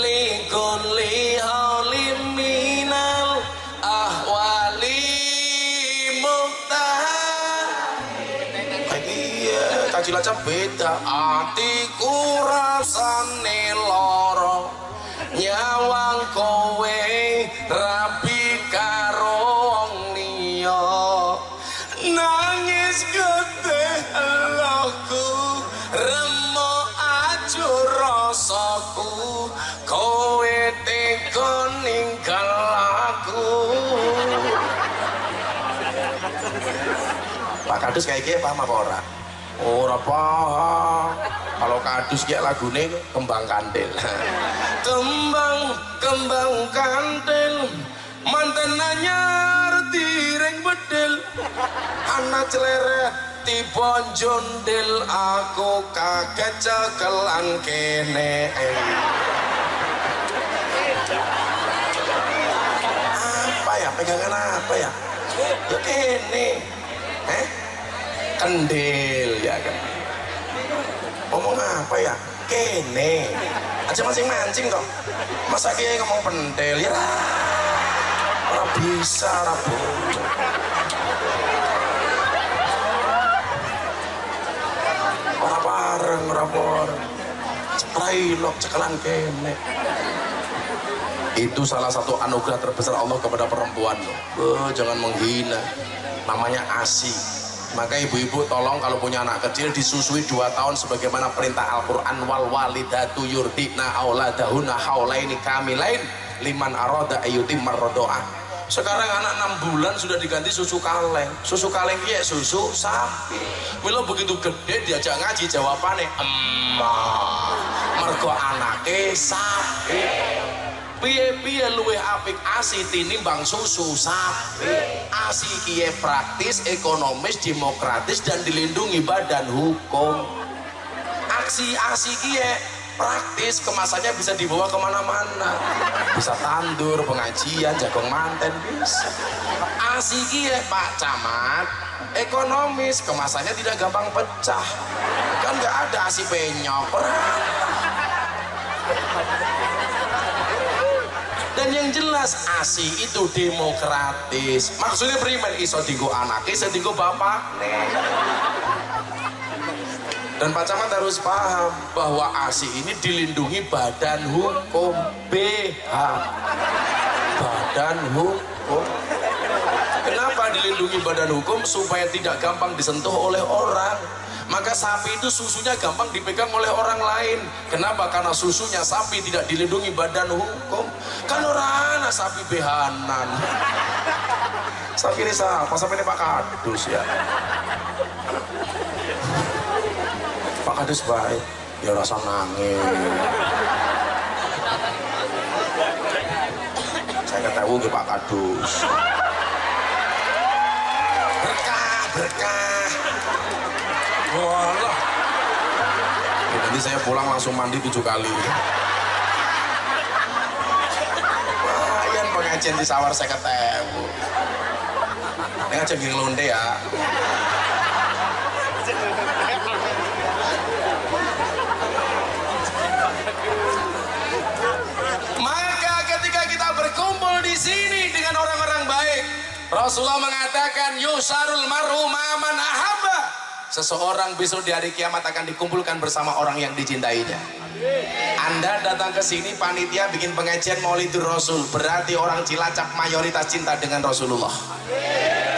likun lihalim minal ahwali muktah iya kajilaca beda atiku rasane loro nyawang kowe rapi karo wong liya nangis gede elohku remuk ajur rasaku kowe tega ninggal aku Pak Kadus kayak gini paham apa ora? Ora paham. Kalau Kadus kayak lagune kembang kantil kembang kantil manten anyar direng bedil anak celeret tiba jondel aku kaget cekelan kene apa ya pegangan apa ya ya kene kendil ya kan ngomong apa ya kene aja mancing kok masa dia ngomong pendel ya ora bisa rabu ora bareng rapor ceprailok cekelan kene itu salah satu anugerah terbesar Allah kepada perempuan loh. Jangan menghina namanya ASI. Maka ibu-ibu tolong kalau punya anak kecil disusui 2 tahun sebagaimana perintah Al-Quran wal walidatu yurdina auladahuna haulaini kamilain liman aroda ayutim marrodoah. Sekarang anak 6 bulan sudah diganti susu kaleng. Susu kaleng ya susu sapi. Milo begitu gede diajak ngaji jawabannya emak mergo anake sapi. Piye-piye luwih apik ASI tinimbang susu sapi. ASI kiye praktis, ekonomis, demokratis dan dilindungi badan hukum. Aksi ASI kiye praktis, kemasannya bisa dibawa kemana-mana, bisa tandur, pengajian, jagung manten bisa. ASI kiye Pak Camat ekonomis, kemasannya tidak gampang pecah, kan nggak ada ASI penyok. Dan yang jelas ASI itu demokratis. Maksudnya beriman iso tinggu anaknya, iso tinggu bapak. Dan Pak Camat harus paham bahwa ASI ini dilindungi badan hukum BH. Badan hukum. Kenapa dilindungi badan hukum? Supaya tidak gampang disentuh oleh orang. Maka sapi itu susunya gampang dipegang oleh orang lain. Kenapa? Karena susunya sapi tidak dilindungi badan hukum. Kan orang sapi behanan. Sapi ini siapa? Sapi ini Pak Kadus ya. Pak Kadus baik. Ya rasa nangis. Saya ketahui ke Pak Kadus. Berkah. Walah. Ya, nanti saya pulang langsung mandi 7 kali. Lumayan pengajian di sawar saya ketemu. Ini aja gini londe ya. Rasulullah mengatakan yusarul mar'u ma'aman ahabba. Seseorang besok di hari kiamat akan dikumpulkan bersama orang yang dicintainya. Anda datang ke sini panitia bikin pengajian Maulidur Rasul, berarti orang Cilacap mayoritas cinta dengan Rasulullah.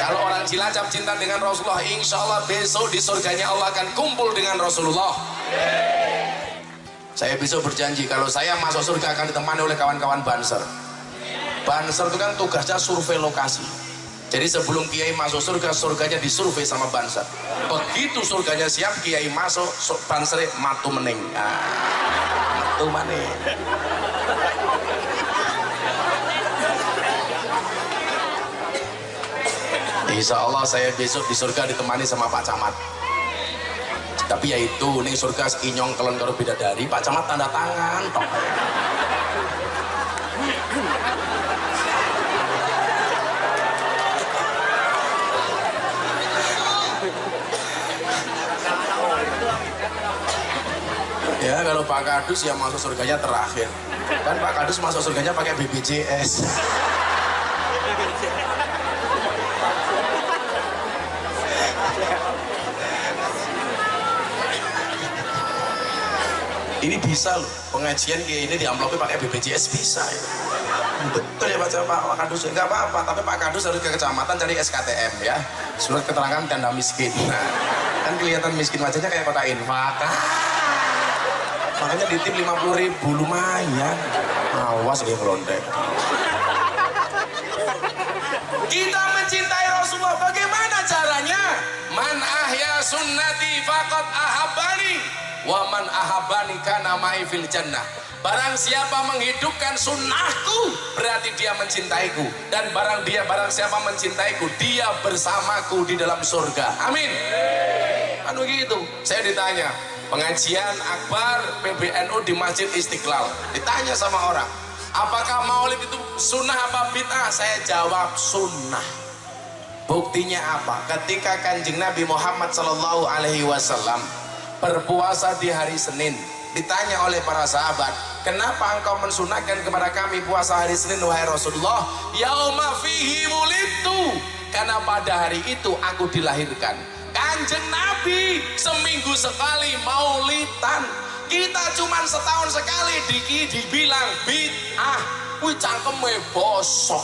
Kalau orang Cilacap cinta dengan Rasulullah, insya Allah besok di surganya Allah akan kumpul dengan Rasulullah. Saya besok berjanji kalau saya masuk surga akan ditemani oleh kawan-kawan Banser. Banser itu kan tugasnya survei lokasi. Jadi sebelum kiai masuk surga, surganya disurvei sama Banser. Begitu surganya siap, kiai masuk, Banser matu mening. Matu maning. Insya Allah saya besok di surga ditemani sama Pak Camat. Tapi ya itu, nih surga sekinyong kelon karo bidadari, Pak Camat tanda tangan tok. Ya kalau Pak Kadus yang masuk surganya terakhir. Kan Pak Kadus masuk surganya pakai BPJS. Ini bisa loh, pengajian kayak ini di amplopnya pakai BPJS bisa ya. Betul ya Pak Kadus, enggak apa-apa, tapi Pak Kadus harus ke kecamatan cari SKTM ya, surat keterangan tanda miskin. Nah, kan kelihatan miskin wajahnya kayak kota infak. Makanya di tim 50.000 lumayan. Awas kayak kelondek. Kita mencintai Rasulullah bagaimana caranya? Man ahya sunnati faqad ahabbani wa man ahabbani kana ma'i fil jannah. Barang siapa menghidupkan sunnahku berarti dia mencintaiku, dan barang siapa mencintaiku dia bersamaku di dalam surga. Amin. Anu gitu. Saya ditanya pengajian akbar PBNU di Masjid Istiqlal, ditanya sama orang, apakah maulid itu sunnah apa bid'ah? Saya jawab sunnah. Buktinya apa? Ketika Kanjeng Nabi Muhammad SAW berpuasa di hari Senin, ditanya oleh para sahabat, kenapa engkau mensunahkan kepada kami puasa hari Senin wahai Rasulullah? Yauma fihi wulidtu, karena pada hari itu aku dilahirkan. Kanjeng Nabi seminggu sekali maulidan, kita cuman setahun sekali dibilang bid'ah. Wih cangkeme bosok.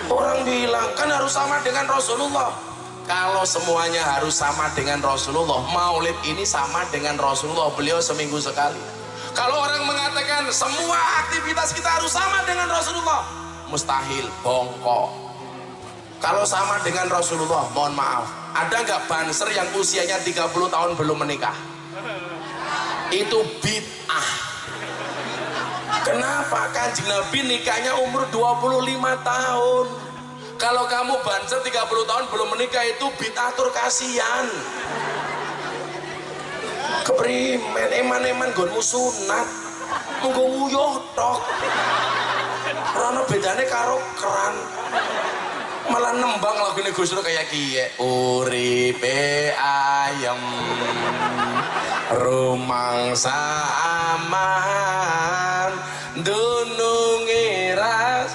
Orang bilang kan harus sama dengan Rasulullah. Kalau semuanya harus sama dengan Rasulullah, maulid ini sama dengan Rasulullah, beliau seminggu sekali. Kalau orang mengatakan semua aktivitas kita harus sama dengan Rasulullah, mustahil, bongkok. Kalau sama dengan Rasulullah, mohon maaf, ada nggak Banser yang usianya 30 tahun belum menikah? Itu bid'ah. Kenapa? Kanjeng Nabi nikahnya umur 25 tahun. Kalau kamu Banser 30 tahun belum menikah, itu bid'ah tur kasihan. Keprimen, eman-eman gonmu sunat, monggo nguyuh tok. Ora bedane karo keran. Malah nembang lagu ini Gus Dur kayak kie, uripe ayam rumangsa aman dunungi ras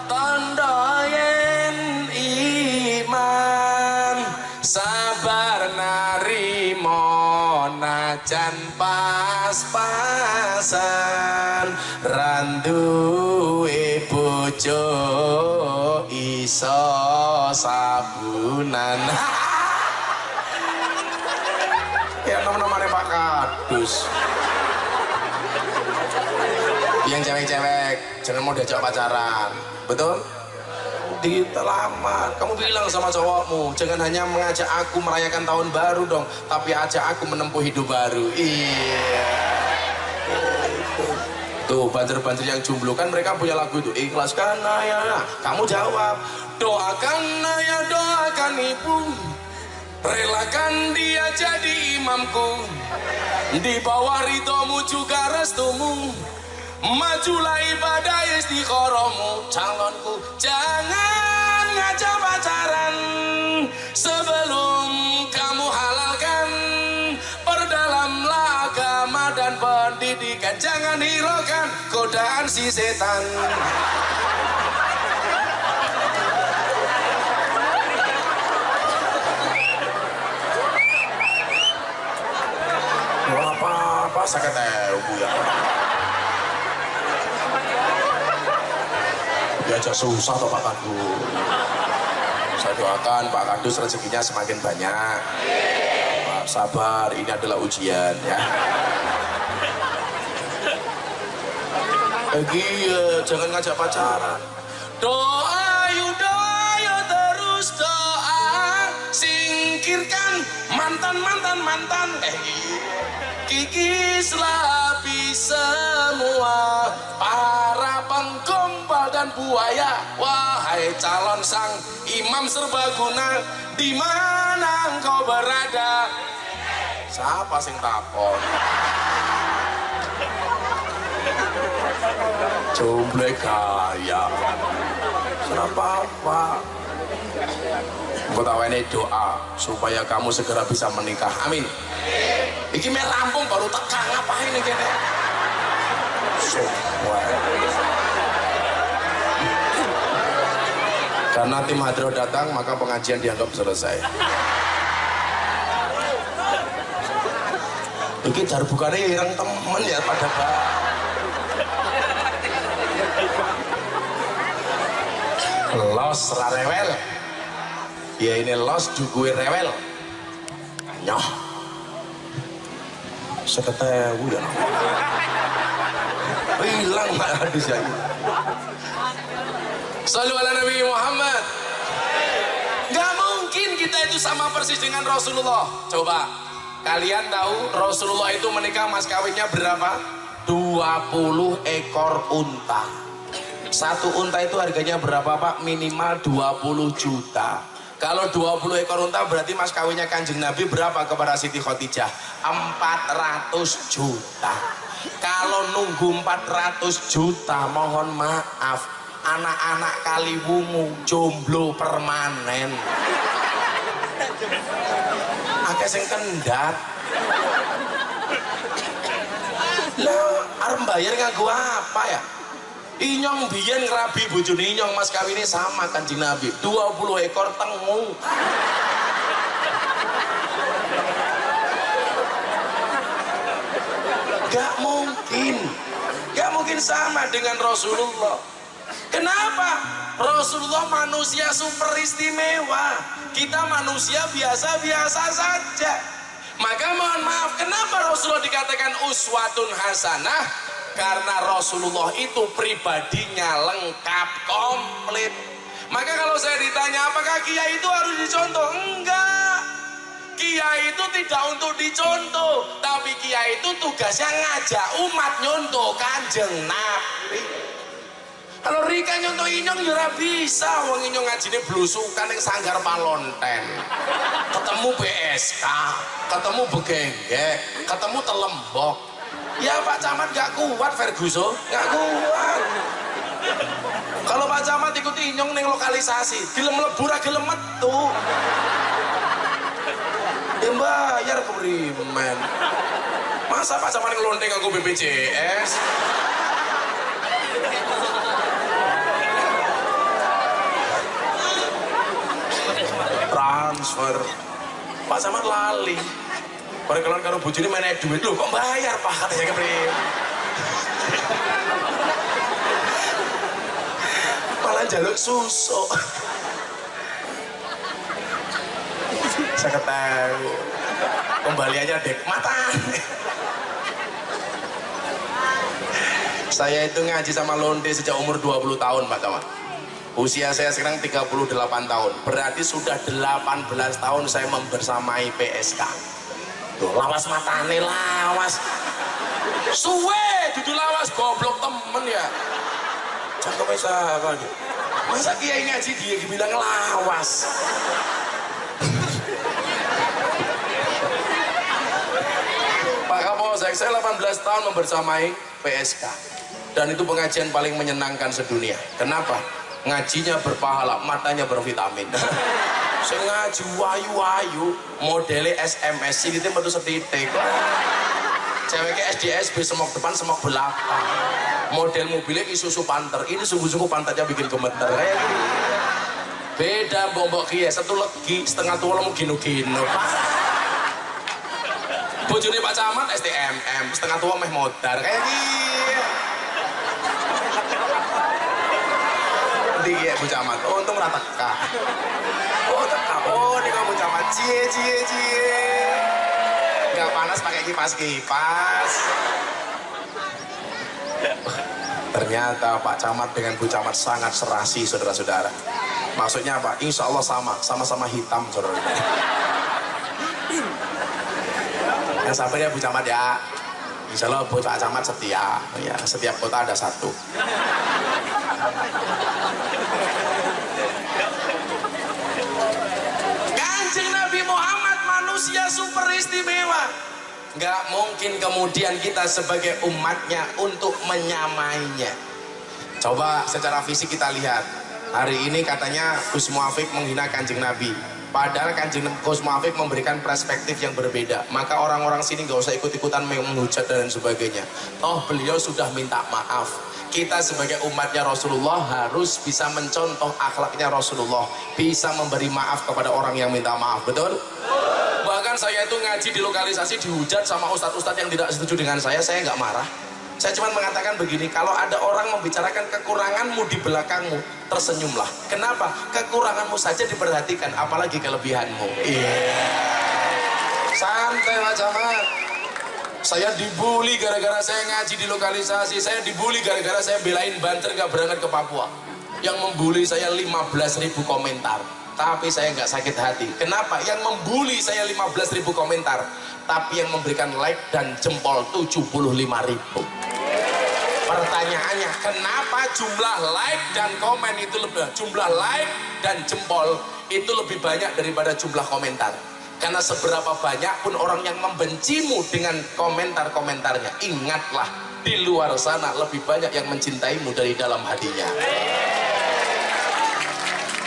tondoyen iman sabar narimo najan pas-pasan randuwe bojo iso sabunan. Ya nama-namanya Pak Kadus. Yang cewek-cewek jangan mau diajak pacaran, betul? Ditelamar. Kamu bilang sama cowokmu, jangan hanya mengajak aku merayakan tahun baru dong, tapi ajak aku menempuh hidup baru. Iya. Tuh banser-banser yang jomblo kan mereka punya lagu itu, ikhlaskan ya. Kamu jawab, doakan ya, doakan ibu, relakan dia jadi imamku, di bawah ridhomu juga restumu, majulah ibadah istiqorohmu. Calonku jangan ngajak pacaran sebelum kamu halalkan, perdalamlah agama dan pendidikan, jangan hiraukan godaan si setan. Berapa? 50.000 ya. Ya aja susah toh Pak Kadus. Saya doakan Pak Kadus rezekinya semakin banyak. Pak, sabar, ini adalah ujian ya. Jangan ngajak pacaran. Doa yuk terus doa, singkirkan mantan. Kikislah semua para penggombal dan buaya. Wahai calon sang imam serbaguna, di mana engkau berada? Siapa sing takon? Jomblo kaya. Kenapa? Kutawene doa supaya kamu segera bisa menikah. Amin. Iki me rampung baru tekan ngapain nih kene? Karena tim hadro datang maka pengajian dianggap selesai. Iki jar bukane ireng temen ya pada Pak. Los rarewel. Ya ini los juga rewel. Nyoh. Seketewu ya. Hilang Pak hadis ya. Shallu ala Nabi Muhammad. Gak mungkin kita itu sama persis dengan Rasulullah. Coba kalian tahu Rasulullah itu menikah mas kawinnya berapa? 20 ekor unta. Satu unta itu harganya berapa Pak? Minimal 20 juta. Kalau 20 ekor unta berarti mas kawinnya Kanjeng Nabi berapa kepada Siti Khadijah? 400 juta. Kalau nunggu 400 juta mohon maaf, anak-anak Kaliwungu jomblo permanen. Akeh sing kendhat. Lah arep bayar nganggo apa ya? Inyong biyen ngrabi bojone Inyong mas kawine sama Kanjeng Nabi 20 ekor tengu. Gak mungkin sama dengan Rasulullah. Kenapa? Rasulullah manusia super istimewa, kita manusia biasa-biasa saja. Maka mohon maaf, kenapa Rasulullah dikatakan uswatun hasanah? Karena Rasulullah itu pribadinya lengkap, komplit. Maka kalau saya ditanya apakah kiai itu harus dicontoh? Enggak. Kiai itu tidak untuk dicontoh, tapi kiai itu tugasnya ngajak umat nyontoh Kanjeng Nabi. Kalau Rika nyontoh Inyong ya bisa, wong Inyong ngajine blusukan yang sanggar Palonten. Ketemu BSK, ketemu Begenggek, ketemu Telembok. Ya Pak Camat gak kuat Ferguson, gak kuat. Kalau Pak Camat ikut Inyong neng lokalisasi, gelem lebur gelem metu. Ya bayar keprimen. Masa Pak Camat ngelonting aku BPJS? Transfer. Pak Camat lali. Pada kalian karo bojone main duit lho kok bayar Pak katanya keprimen. Malah jaluk susu. Saya ketahui kembaliannya dek mata. Saya itu ngaji sama Londe sejak umur 20 tahun Pak Camat. Usia saya sekarang 38 tahun. Berarti sudah 18 tahun saya membersamai PSK. Tuh, lawas matane lawas. Suwe dudu lawas goblok temen ya. Cangkeme siapa gitu. Masa kiai ngaji dia bilang lawas. Pak Kapolsek, saya 18 tahun membersamai PSK dan itu pengajian paling menyenangkan sedunia. Kenapa? Ngajinya berpahala, matanya bervitamin. Saya ngaji wayu-wayu, modelnya SMS sih gitu metu setitik. Ceweknya SDSB semok depan semok belakang. Model mobilnya Isuzu Panther, ini sungguh-sungguh pantatnya bikin gemeter. Beda bombok kia, satu legi setengah tua mau gino-gino. Bojone Pak Camat STMM, setengah tua meh modar kayak gini. Ndi ya Bu Camat, oh untung ora teka. Oh teka, oh ini kamu Camat, cie. Nggak panas pakai kipas. Ternyata Pak Camat dengan Bu Camat sangat serasi, saudara-saudara. Maksudnya apa? Insya Allah sama-sama hitam, saudara. Yang sabar ya Bu Camat ya. Insya Allah Pak Camat setia. Ya, setiap kota ada satu. Kanjeng Nabi Muhammad manusia super istimewa. Nggak mungkin kemudian kita sebagai umatnya untuk menyamainya. Coba secara fisik kita lihat. Hari ini katanya Gus Muafik menghina Kanjeng Nabi. Padahal Kanjeng Gus Muafik memberikan perspektif yang berbeda. Maka orang-orang sini nggak usah ikut-ikutan menghujat dan sebagainya. Toh beliau sudah minta maaf. Kita sebagai umatnya Rasulullah harus bisa mencontoh akhlaknya Rasulullah. Bisa memberi maaf kepada orang yang minta maaf. Betul? Bahkan saya itu ngaji di lokalisasi dihujat sama ustadz-ustadz yang tidak setuju dengan saya nggak marah. Saya cuma mengatakan begini, kalau ada orang membicarakan kekuranganmu di belakangmu, tersenyumlah. Kenapa? Kekuranganmu saja diperhatikan, apalagi kelebihanmu. Iya. Santai Pak Camat. Saya dibully gara-gara saya ngaji di lokalisasi. Saya dibully gara-gara saya belain Banten gak berangkat ke Papua. Yang membuli saya 15.000 komentar. Tapi saya nggak sakit hati. Kenapa? Yang membuli saya 15.000 komentar, tapi yang memberikan like dan jempol 75.000. Pertanyaannya, kenapa jumlah like dan komen itu jumlah like dan jempol itu lebih banyak daripada jumlah komentar? Karena seberapa banyak pun orang yang membencimu dengan komentar-komentarnya, ingatlah di luar sana lebih banyak yang mencintaimu dari dalam hatinya.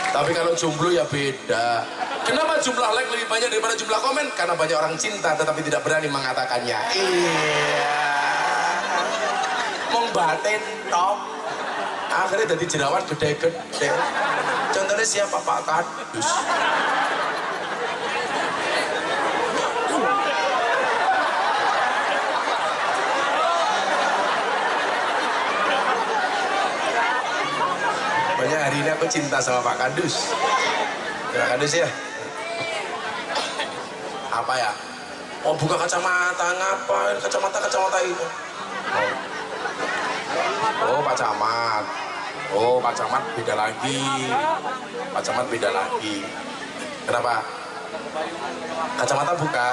Tapi kalau jomblo ya beda. Kenapa jumlah like lebih banyak daripada jumlah komen? Karena banyak orang cinta tetapi tidak berani mengatakannya. Iya. Mong batin top. Akhirnya jadi jerawat gede-gede. Contohnya siapa? Pak Kadus. Banyak hari ini aku cinta sama Pak Kadus. Pak Kadus ya. Apa ya? Oh buka kacamata, ngapain kacamata itu? Oh Pak Camat. Oh Pak Camat beda lagi. Pak Camat beda lagi. Kenapa? Kacamata buka.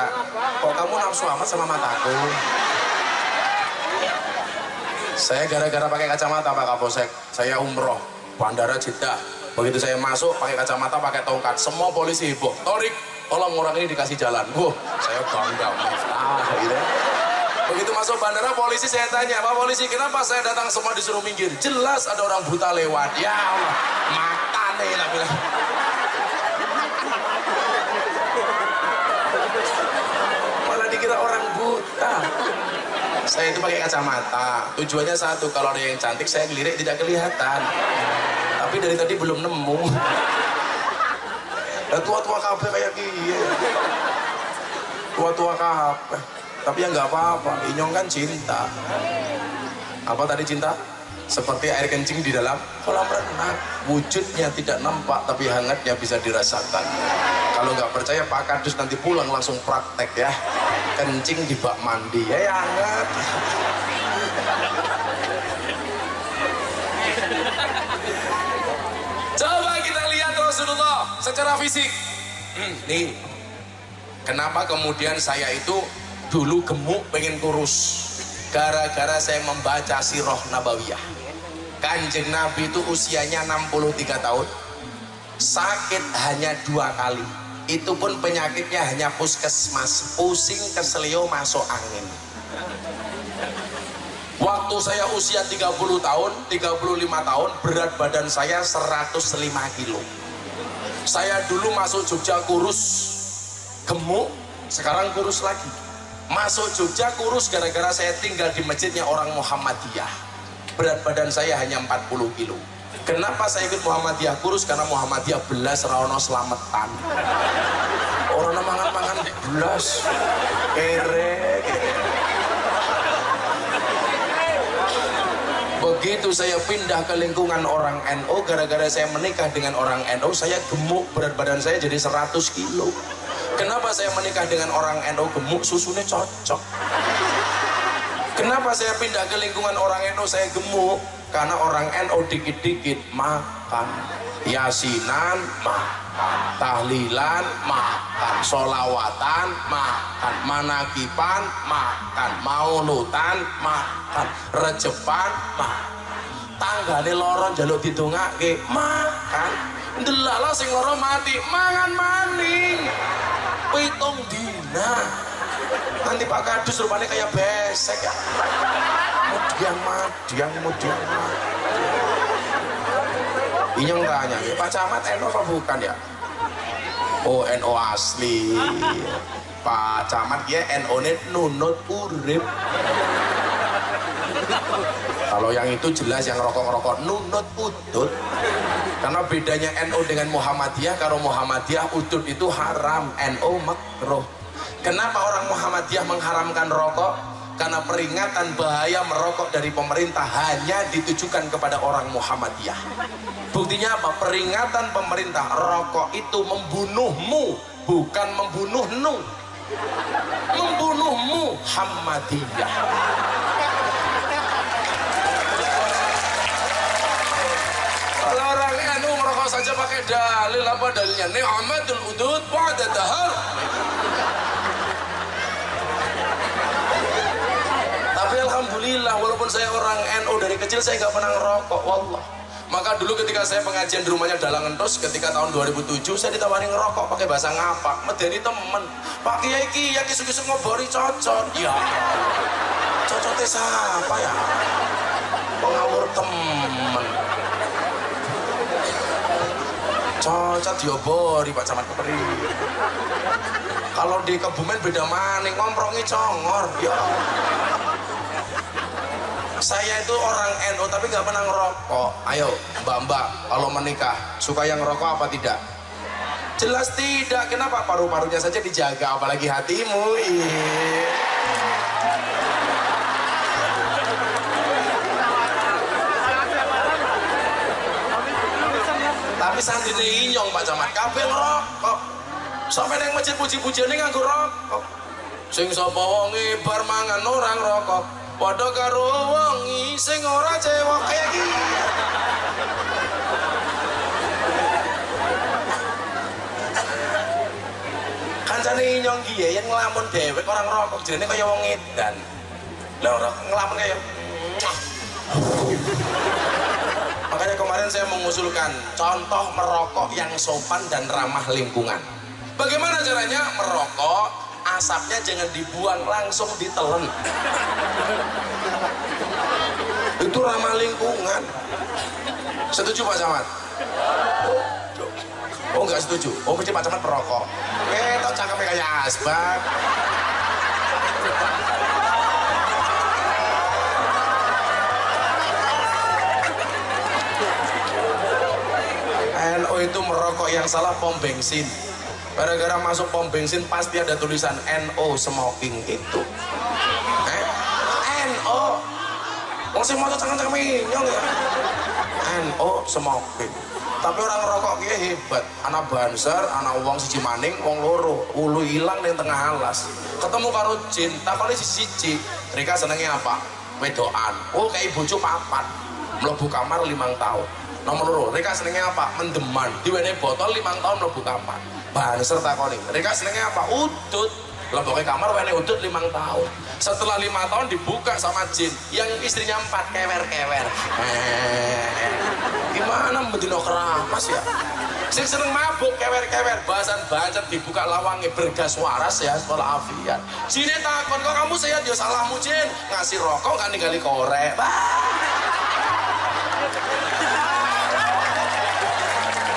Kok kamu nafsu amat sama mataku? Saya gara-gara pakai kacamata Pak Kapolsek. Saya umroh Bandara Jeddah. Begitu saya masuk pakai kacamata, pakai tongkat, semua polisi heboh. Torik, tolong orang ini dikasih jalan. Wah, saya bangga. Gitu. Begitu masuk bandara, polisi saya tanya, Pak polisi, kenapa saya datang semua disuruh minggir? Jelas ada orang buta lewat. Ya Allah, mata nih lah bilang. Malah dikira orang buta. Saya itu pakai kacamata. Tujuannya satu, kalau ada yang cantik saya ngelirik tidak kelihatan. Tapi dari tadi belum nemu. Dan tua-tua kabeh kayak gini. Tua-tua kabeh. Tapi ya nggak apa-apa. Inyong kan cinta. Apa tadi cinta? Seperti air kencing di dalam kolam renang. Wujudnya tidak nampak, tapi hangatnya bisa dirasakan. Kalau nggak percaya Pak Kadus nanti pulang langsung praktek ya. Kencing di bak mandi ya, hangat. Coba kita lihat Rasulullah secara fisik. Nih, kenapa kemudian saya itu dulu gemuk pengen kurus? Gara-gara saya membaca Sirah Nabawiyah. Kanjeng Nabi itu usianya 63 tahun. Sakit hanya 2 kali. Itu pun penyakitnya hanya puskesmas, pusing keselio masuk angin. Waktu saya usia 30 tahun, 35 tahun, berat badan saya 105 kilo. Saya dulu masuk Jogja kurus, gemuk, sekarang kurus lagi. Masuk Jogja kurus gara-gara saya tinggal di masjidnya orang Muhammadiyah. Berat badan saya hanya 40 kilo. Kenapa saya ikut Muhammadiyah kurus? Karena Muhammadiyah belas rawono selametan. Orang mangan-mangan belas. Kere. Begitu saya pindah ke lingkungan orang NU, gara-gara saya menikah dengan orang NU, saya gemuk, berat badan saya jadi 100 kilo. Kenapa saya menikah dengan orang NU gemuk? Susunya cocok. Kenapa saya pindah ke lingkungan orang NU saya gemuk? Karena orang NU dikit-dikit makan, yasinan makan, tahlilan makan, solawatan makan, manakipan makan, maulutan makan, rejepan makan. Tanggane loro njaluk didongake makan. Ndelala sing loro mati mangan maning. 7 dina. Nanti Pak Kadus rupanya kayak besek ya. Mudian. Inyong tanya, Pak Camat NU apa bukan ya? Oh NU asli. Pak Camat ya NU net nunut urip. Kalau yang itu jelas yang rokok-rokok nunut udut. Karena bedanya NU dengan Muhammadiyah, kalau Muhammadiyah udut itu haram, NU makruh. Kenapa orang Muhammadiyah mengharamkan rokok? Karena peringatan bahaya merokok dari pemerintah hanya ditujukan kepada orang Muhammadiyah. Buktinya apa? Peringatan pemerintah, rokok itu membunuhmu, bukan membunuhnu. Membunuhmu Muhammadiyah. Kalau orang NU merokok saja pakai dalil, apa dalilnya? Ni'matul udud ba'da dahar. Tapi alhamdulillah, walaupun saya orang NU dari kecil saya nggak pernah ngerokok, wallah. Maka dulu ketika saya pengajian di rumahnya Dalang Entos, ketika tahun 2007 saya ditawari ngerokok pakai bahasa ngapak, medeni temen. Pak Kiai Kiai kisah-kisah ngobori cocot. Ya, cocotnya siapa ya? Pengawur temen. Cocot diobori Pak Camat Keperi. Kalau di Kebumen beda maning, ngomprongnya congor. Ya. Saya itu orang NU tapi nggak pernah ngerokok. Ayo mbak-mbak, kalau menikah suka yang ngerokok apa tidak? Jelas tidak. Kenapa? Paru-parunya saja dijaga, apalagi hatimu. Tapi santri inyong Pak Camat kabeh ngerokok. Sampai nang masjid puji-pujiane nganggo rokok. Sing sapa wonge bar mangan orang rokok. Padha karo wongi sing ora cewek kaya iki. Kancane inyong ki ya yen nglamun dhewek orang rokok jenenge kaya wong edan. Lah ora nglamun kaya. Makanya kemarin saya mengusulkan contoh merokok yang sopan dan ramah lingkungan. Bagaimana caranya merokok? Asapnya jangan dibuang, langsung ditelen. Itu ramah lingkungan. Setuju Pak Camat? Oh enggak setuju. Oh mesti Pak Camat perokok. Tau cakepnya kayak asbak. NU itu merokok yang salah pom bensin. Gara-gara masuk pom bensin pasti ada tulisan NO smoking itu. NO. Masih mau cangkem inyong ya. NO smoking. Tapi orang rokok kia hebat. Anak Banser, anak wong siji maning, wong loro, ulu hilang di tengah alas. Ketemu karo jin, takone siji. Mereka senengnya apa? Wedoan. Oh kayak bojo papat. Mlebu kamar 5 tahun. Nomor loro, mereka senengnya apa? Mendeman. Diwenehi botol 5 tahun mlebu kamar. Banser takoni. Mereka senengnya apa? Udut. Leboke kamar wenehi udut 5 tahun. Setelah 5 tahun dibuka sama jin. Yang istrinya 4 kewer-kewer. Gimana bedino keramas ya? Sing seneng mabuk kewer-kewer. Bahasan bancet dibuka lawangnya bergas waras ya. Sekolah afiat. Jine takon kok kamu sehat ya salahmu jin. Ngasih rokok kan ninggali korek.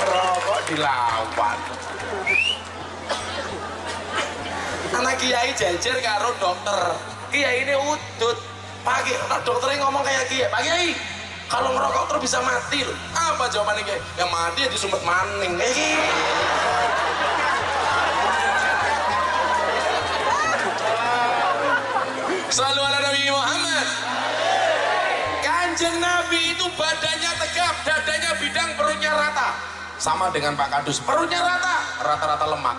Rokok dilawan. Anak kiai jajar karo dokter. Kiai ini udut. Pagi dokternya ngomong kayak kiai. Pak Kiai, kalau ngerokok terus bisa mati loh. Apa jawabannya kiai? Ya mati ya disumpet maning. Selalu ala Nabi Muhammad. Kanjeng Nabi itu badannya tegap, dadanya bidang, perutnya rata. Sama dengan Pak Kadus, perutnya rata-rata lemak.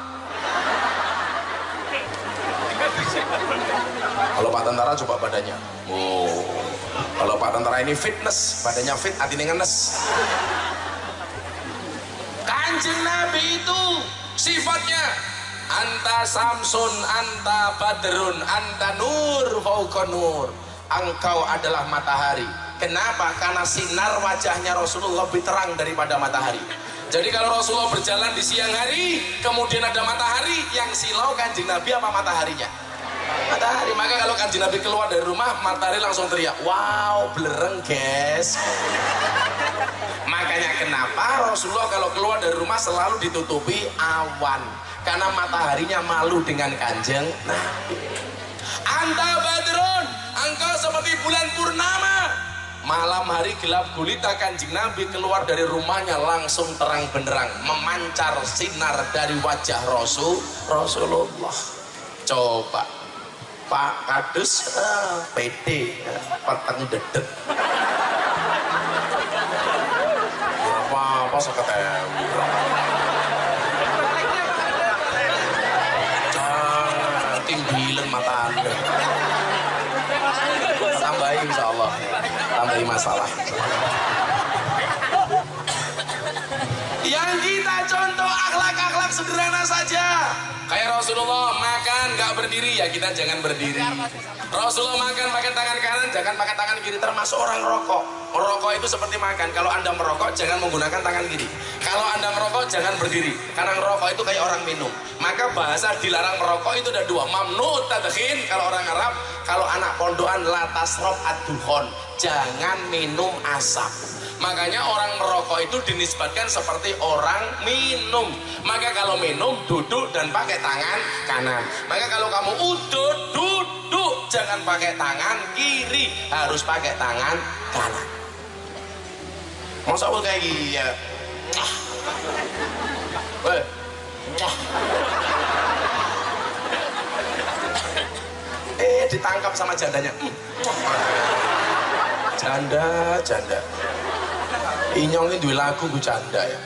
Kalau Pak Tentara coba badannya. Oh. Kalau Pak Tentara ini fitness, badannya fit, hatinya ngenes. Kanjeng Nabi itu sifatnya anta samsun, anta badrun, anta nur fauqa nur. Engkau adalah matahari. Kenapa? Karena sinar wajahnya Rasulullah lebih terang daripada matahari. Jadi kalau Rasulullah berjalan di siang hari, kemudian ada matahari, yang silau Kanjeng Nabi apa mataharinya? Matahari. Maka kalau Kanjeng Nabi keluar dari rumah, matahari langsung teriak, wow, belereng guys. Makanya kenapa Rasulullah kalau keluar dari rumah selalu ditutupi awan, karena mataharinya malu dengan Kanjeng Nabi. Anta badrun, engkau seperti bulan purnama. Malam hari gelap gulita, Kanjeng Nabi keluar dari rumahnya langsung terang benderang, memancar sinar dari wajah Rasulullah. Coba Pak Kadus pede, peteng dedet. Apa seketem. Timbilen mata Anda. Tambahin insyaallah. Tambahin masalah. Yang kita contoh akhlak-akhlak sederhana saja. Kayak Rasulullah makan nggak berdiri, ya kita jangan berdiri. Rasulullah makan pakai tangan kanan, jangan pakai tangan kiri. Termasuk orang rokok. Merokok itu seperti makan. Kalau Anda merokok jangan menggunakan tangan kiri. Kalau Anda merokok jangan berdiri. Karena merokok itu kayak orang minum. Maka bahasa dilarang merokok itu ada dua. Mamnu tadkhin kalau orang Arab. Kalau anak pondokan la tasrob ad-dukhon. Jangan minum asap. Makanya orang merokok itu dinisbatkan seperti orang minum. Maka kalau minum duduk dan pakai tangan kanan. Maka kalau kamu udut duduk, jangan pakai tangan kiri, harus pakai tangan kanan. Masa aku kayak gini ya? Ditangkap sama jandanya. Janda. Inyong ini dua lagu gue janda ya.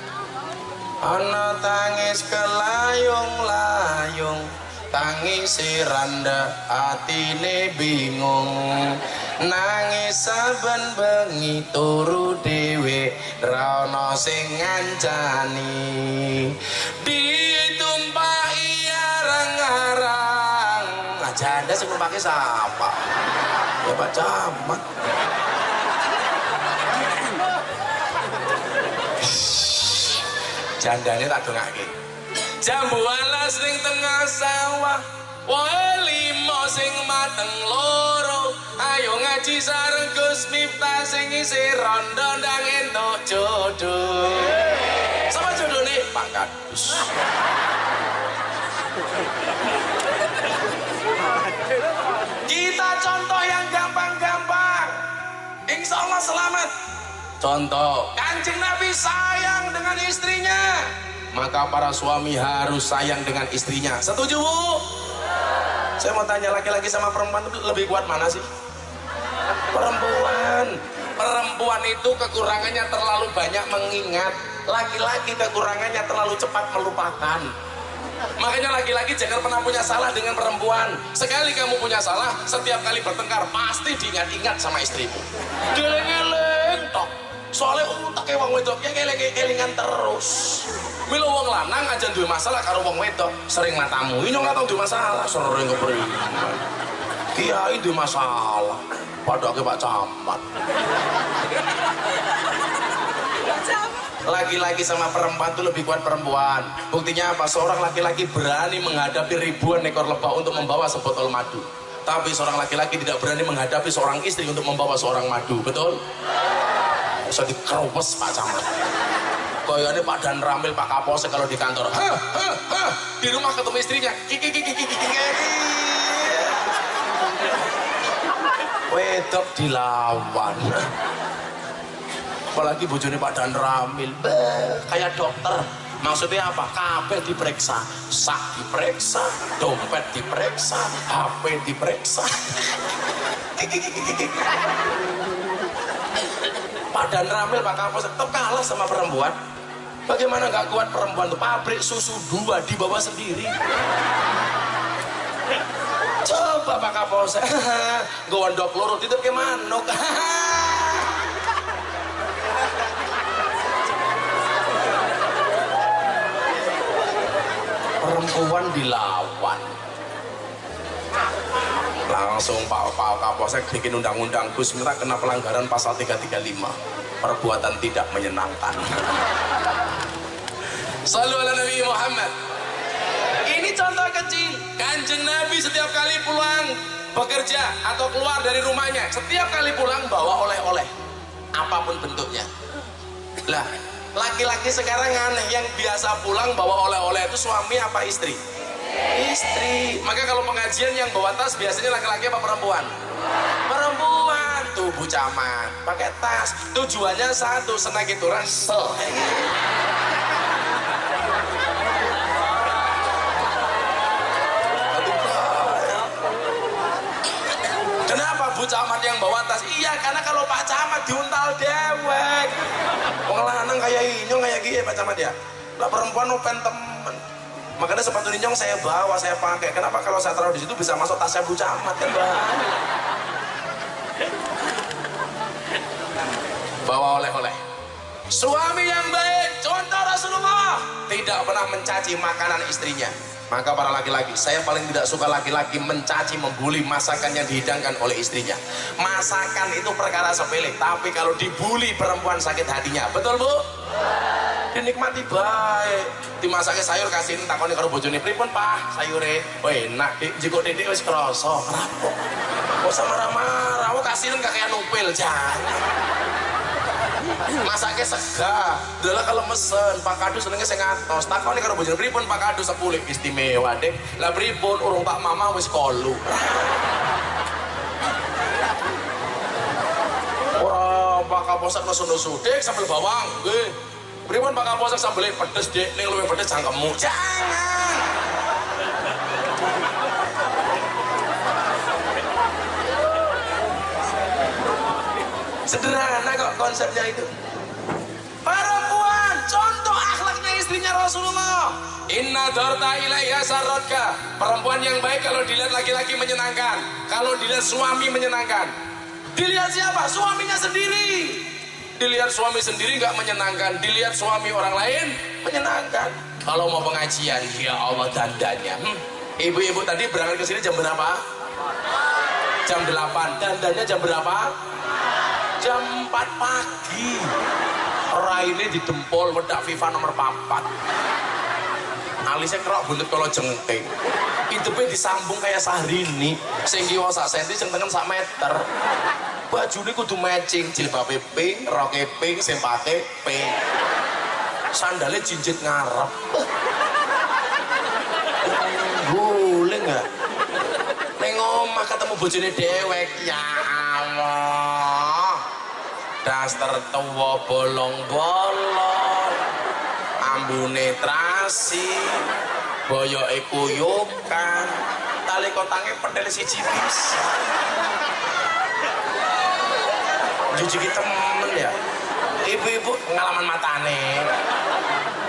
Ana tangis kelayung-layung, tangis randa atine bingung, nangis saben bengi turu dhewe ra ana sing ngancani, ditumpahi arang-arang. Nah janda sing pakai siapa? Ya Pak Camat. Jandane tak dongake. Jambu alas ning tengah sawah, wae limo sing mateng loro. Ayo ngaji sareng Gus Miftah sing isih rondo ndang entuk jodoh. Sama jodohne Pak Kadus. Kita contoh yang gampang-gampang. Insya Allah selamat. Contoh, Kanjeng Nabi sayang dengan istrinya, maka para suami harus sayang dengan istrinya. Setuju Bu? Saya mau tanya, laki-laki sama perempuan lebih kuat mana sih? Perempuan. Perempuan itu kekurangannya terlalu banyak mengingat, laki-laki kekurangannya terlalu cepat melupakan. Makanya laki-laki jangan pernah punya salah dengan perempuan. Sekali kamu punya salah, setiap kali bertengkar pasti diingat-ingat sama istrimu. Geleng-geleng tok. Soalnya utaknya wong wedok ya kelingan terus. Milo wong lanang aja duwe masalah karo wong wedok, sering matamu. Ini nggak tahu duwe masalah, sering kepri. Kiai duwe masalah, padahal Pak Camat. Laki-laki sama perempuan itu lebih kuat perempuan. Buktinya apa? Seorang laki-laki berani menghadapi ribuan ekor lebah untuk membawa sebotol madu. Tapi seorang laki-laki tidak berani menghadapi seorang istri untuk membawa seorang madu. Betul? Bisa dikerobos Pak Camat. Koyone Pak Dan Ramil, Pak Kapolsek kalau di kantor. Di rumah ketemu istrinya. Kiki. Wedok dilawan. Apalagi bojone Pak Dan Ramil. Kayak dokter. Maksudnya apa? Kabel diperiksa, sak diperiksa, dompet diperiksa, HP diperiksa. Padan Ramil Pak Kapolsek tetap kalah sama perempuan. Bagaimana nggak kuat perempuan tuh? Pabrik susu 2 dibawa sendiri. Coba Pak Kapolsek gondok loro titip ke manuk. Perempuan dilawan. Langsung Pak Kapolsek bikin undang-undang Gus Miftah kena pelanggaran pasal 335 perbuatan tidak menyenangkan. Shallu ala Nabi Muhammad. Ini contoh kecil. Kanjeng Nabi setiap kali pulang bekerja atau keluar dari rumahnya, setiap kali pulang bawa oleh-oleh apapun bentuknya. Lah, laki-laki sekarang aneh, yang biasa pulang bawa oleh-oleh itu suami apa istri? Istri. Maka kalau pengajian yang bawa tas biasanya laki-laki apa perempuan? Perempuan. Tuh Bu Camat pakai tas, tujuannya satu, senang itu rasel. Kenapa Bu Camat yang bawa tas? Iya, karena kalau Pak Camat diuntal dewek. Wong lanang kayak inyong kayak gini Pak Camat ya. Lah perempuan open temen. Makanya sepatu inyong saya bawa, saya pakai. Kenapa kalau saya taruh di situ bisa masuk tasnya Bu Camat kan bahaya. Bawa oleh-oleh. Suami yang baik, contoh Rasulullah, tidak pernah mencaci makanan istrinya. Maka para laki-laki, saya paling tidak suka laki-laki mencaci, membuli masakan yang dihidangkan oleh istrinya. Masakan itu perkara sepele, tapi kalau dibuli perempuan sakit hatinya. Betul Bu? Dinikmati baik. Dimasaknya sayur kasihin takoni karo bojone pripun Pak sayure. Oh enak Dik, jiko Dedek wis krasa. Kenapa? Kok sama marah-marah, kok kasihin kayak nupil jangan. Masaknya sega, adalah kalau mesen Pak Kadu senengnya saya ngatos. Takoni karo bojone pripun Pak Kadu sepuluh istimewa Dek. Lah pripun urung tak mama wis kolu. Ora Pak Kapolsek nesu-nesu Dek sambel bawang. Nggih. Pripun Pak Kapolsek sambel pedes Dek, ning luwih pedes cangkemmu. Jangan. Sederhana kok konsepnya itu. Perempuan, contoh akhlaknya istrinya Rasulullah. Inna dorta ilaiha sarrotka. Perempuan yang baik kalau dilihat laki-laki menyenangkan, kalau dilihat suami menyenangkan. Dilihat siapa? Suaminya sendiri. Dilihat suami sendiri nggak menyenangkan, dilihat suami orang lain menyenangkan. Kalau mau pengajian, ya Allah dandannya. Ibu-ibu tadi berangkat ke sini jam berapa? Jam 8. Dandannya jam berapa? Jam 4 pagi. Raine didempol wedak FIFA nomor 4. Alisnya kerok buntut kalau jengking. Hidupnya disambung kayak Syahrini. Sing kiwa sak senti, sing tengen sak meter. Bajune kudu matching, jilbabe pink, roke pink, sempake pink. Sandalnya jinjit ngarep. Boleh nggak? Neng omah ketemu bojone dewek, ya Allah. Daster tuwa bolong-bolong, ambune trasi, boyoke kuyukan, tali kotange pentil siji bisa. Jujuki temen ya. Ibu-ibu pengalaman matane.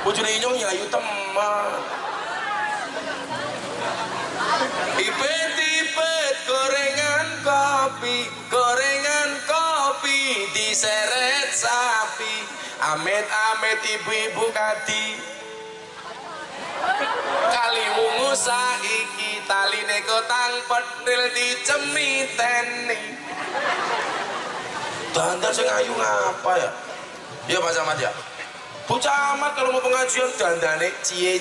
Bojone inyong yayu temen. Ipet-ipet gorengan kopi, diseret sapi. Amit-amit ibu-ibu kadi. Kali wungu saiki taline kotang petril dicemiteni. Dandan sing ayu ngapa ya? Ya Pak Camat ya. Bu Camat kalau mau pengajian dandane cie.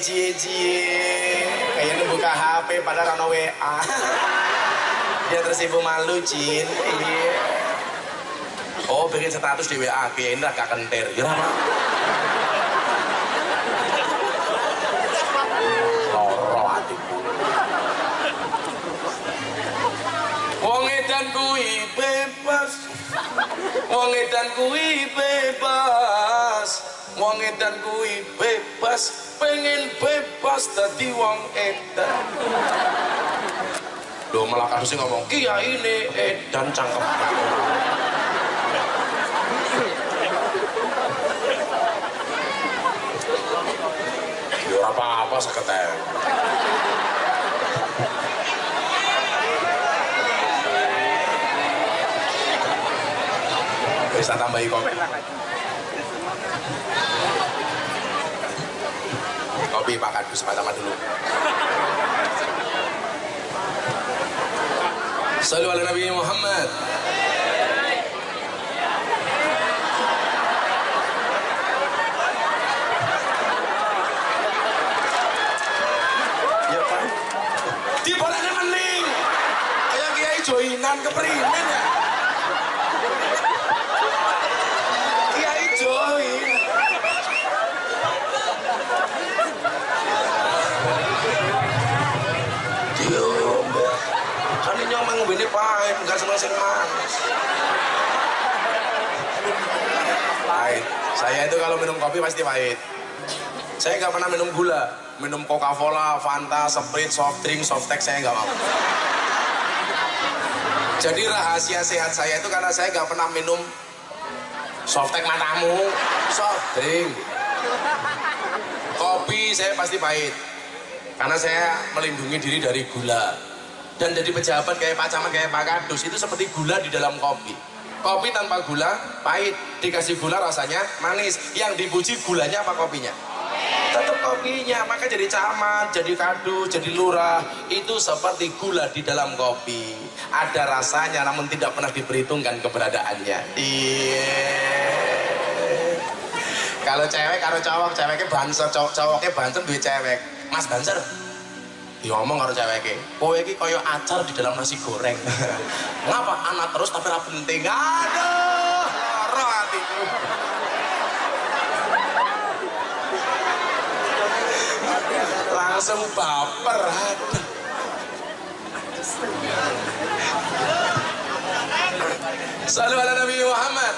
Kayaknya buka HP pada rano WA. Dia terus ibu malu Cin. Iya. Oh bikin status di WA kayaknya agak kentir. Ya apa? Loro hatiku. Wong edan kuwi bebas. Wong edan kuwi bebas. Wong edan kuwi bebas, pengen bebas dadi wong edan. Loh malah kasusnya ngomong kiai ini edan cangkem. Ya apa-apa seketel. Bisa tambahi kopi. Kopi Pak Kadus pertama dulu. Shallu ala Nabi Muhammad. Ya Pak. Di bolanya mending. Kayak kiai joinan keperimen ya. Kiai join. Kan ini yang mengombini pahit, enggak senang-senang manis. Pahit. Saya itu kalau minum kopi pasti pahit. Saya nggak pernah minum gula, minum Coca-Cola, Fanta, Sprite, soft drink, soft tek saya nggak mau. Jadi rahasia sehat saya itu karena saya nggak pernah minum soft tek matamu, soft drink, kopi saya pasti pahit. Karena saya melindungi diri dari gula. Dan jadi pejabat kayak Pak Camat, kayak Pak Kadus itu seperti gula di dalam kopi. Kopi tanpa gula pahit, dikasih gula rasanya manis. Yang dipuji gulanya apa kopinya? Tetap kopinya. Maka jadi camat, jadi kadus, jadi lurah itu seperti gula di dalam kopi. Ada rasanya namun tidak pernah diperhitungkan keberadaannya. Kalau cewek karo cowok, ceweknya banser, cowoknya banser duit cewek. Mas banser ngomong karo ceweknya, kowe iki kaya acar di dalam nasi goreng. Ngapa anak terus tapi ra penting. Aduh, lara hatiku. Langsung baper. Shallu ala Nabi Muhammad.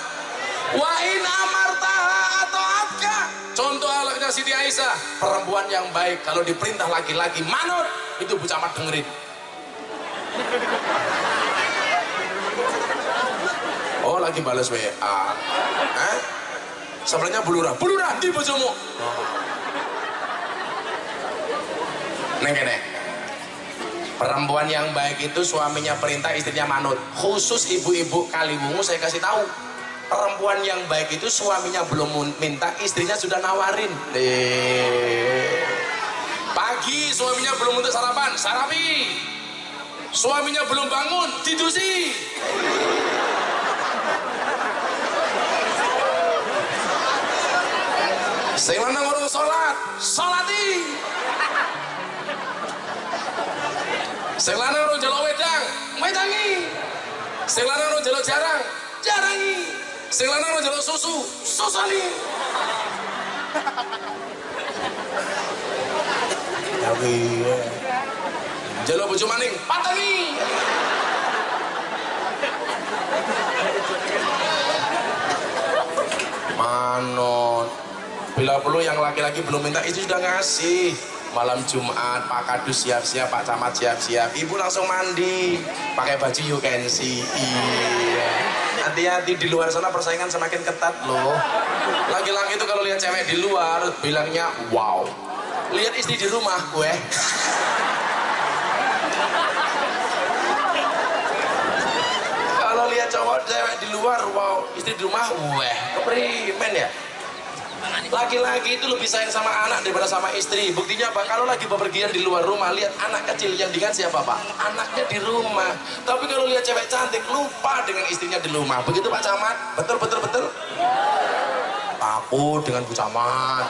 Wa in amartaha ata'atka. Contoh alaknya Siti Aisyah, perempuan yang baik kalau diperintah laki-laki manut, itu Bu Camat dengerin. Oh lagi balas WA. Sebenarnya bulurah di bojomu. Neng kene. Perempuan yang baik itu suaminya perintah, istrinya manut. Khusus ibu-ibu Kaliwungu saya kasih tahu. Perempuan yang baik itu suaminya belum minta, istrinya sudah nawarin. Pagi suaminya belum untuk sarapan, sarapi. Suaminya belum bangun, tidusi. Sing lanang urung salat, salati. Sing lanang urung njaluk wedang, wedangi. Sing lanang urung njaluk jarang, jarangi. Sing lanang njaluk susu, susani. Tapi njaluk bojo maning, patengi. Manut. Bila perlu yang laki-laki belum minta itu sudah ngasih. Malam Jumat, Pak Kadus siap-siap, Pak Camat siap-siap. Ibu langsung mandi, pakai baju you can see. Iya. Hati-hati di luar sana persaingan semakin ketat loh. Laki-laki itu kalau lihat cewek di luar bilangnya wow. Lihat istri di rumah gue. Kalau lihat cowok cewek di luar wow, istri di rumah weh, keprimen ya. Laki-laki itu lebih sayang sama anak daripada sama istri. Buktinya apa? Kalau lagi bepergian di luar rumah, lihat anak kecil yang diingat siapa Pak? Anaknya di rumah. Tapi kalau lihat cewek cantik, lupa dengan istrinya di rumah. Begitu Pak Camat? Betul, betul, betul. Takut dengan Bu Camat.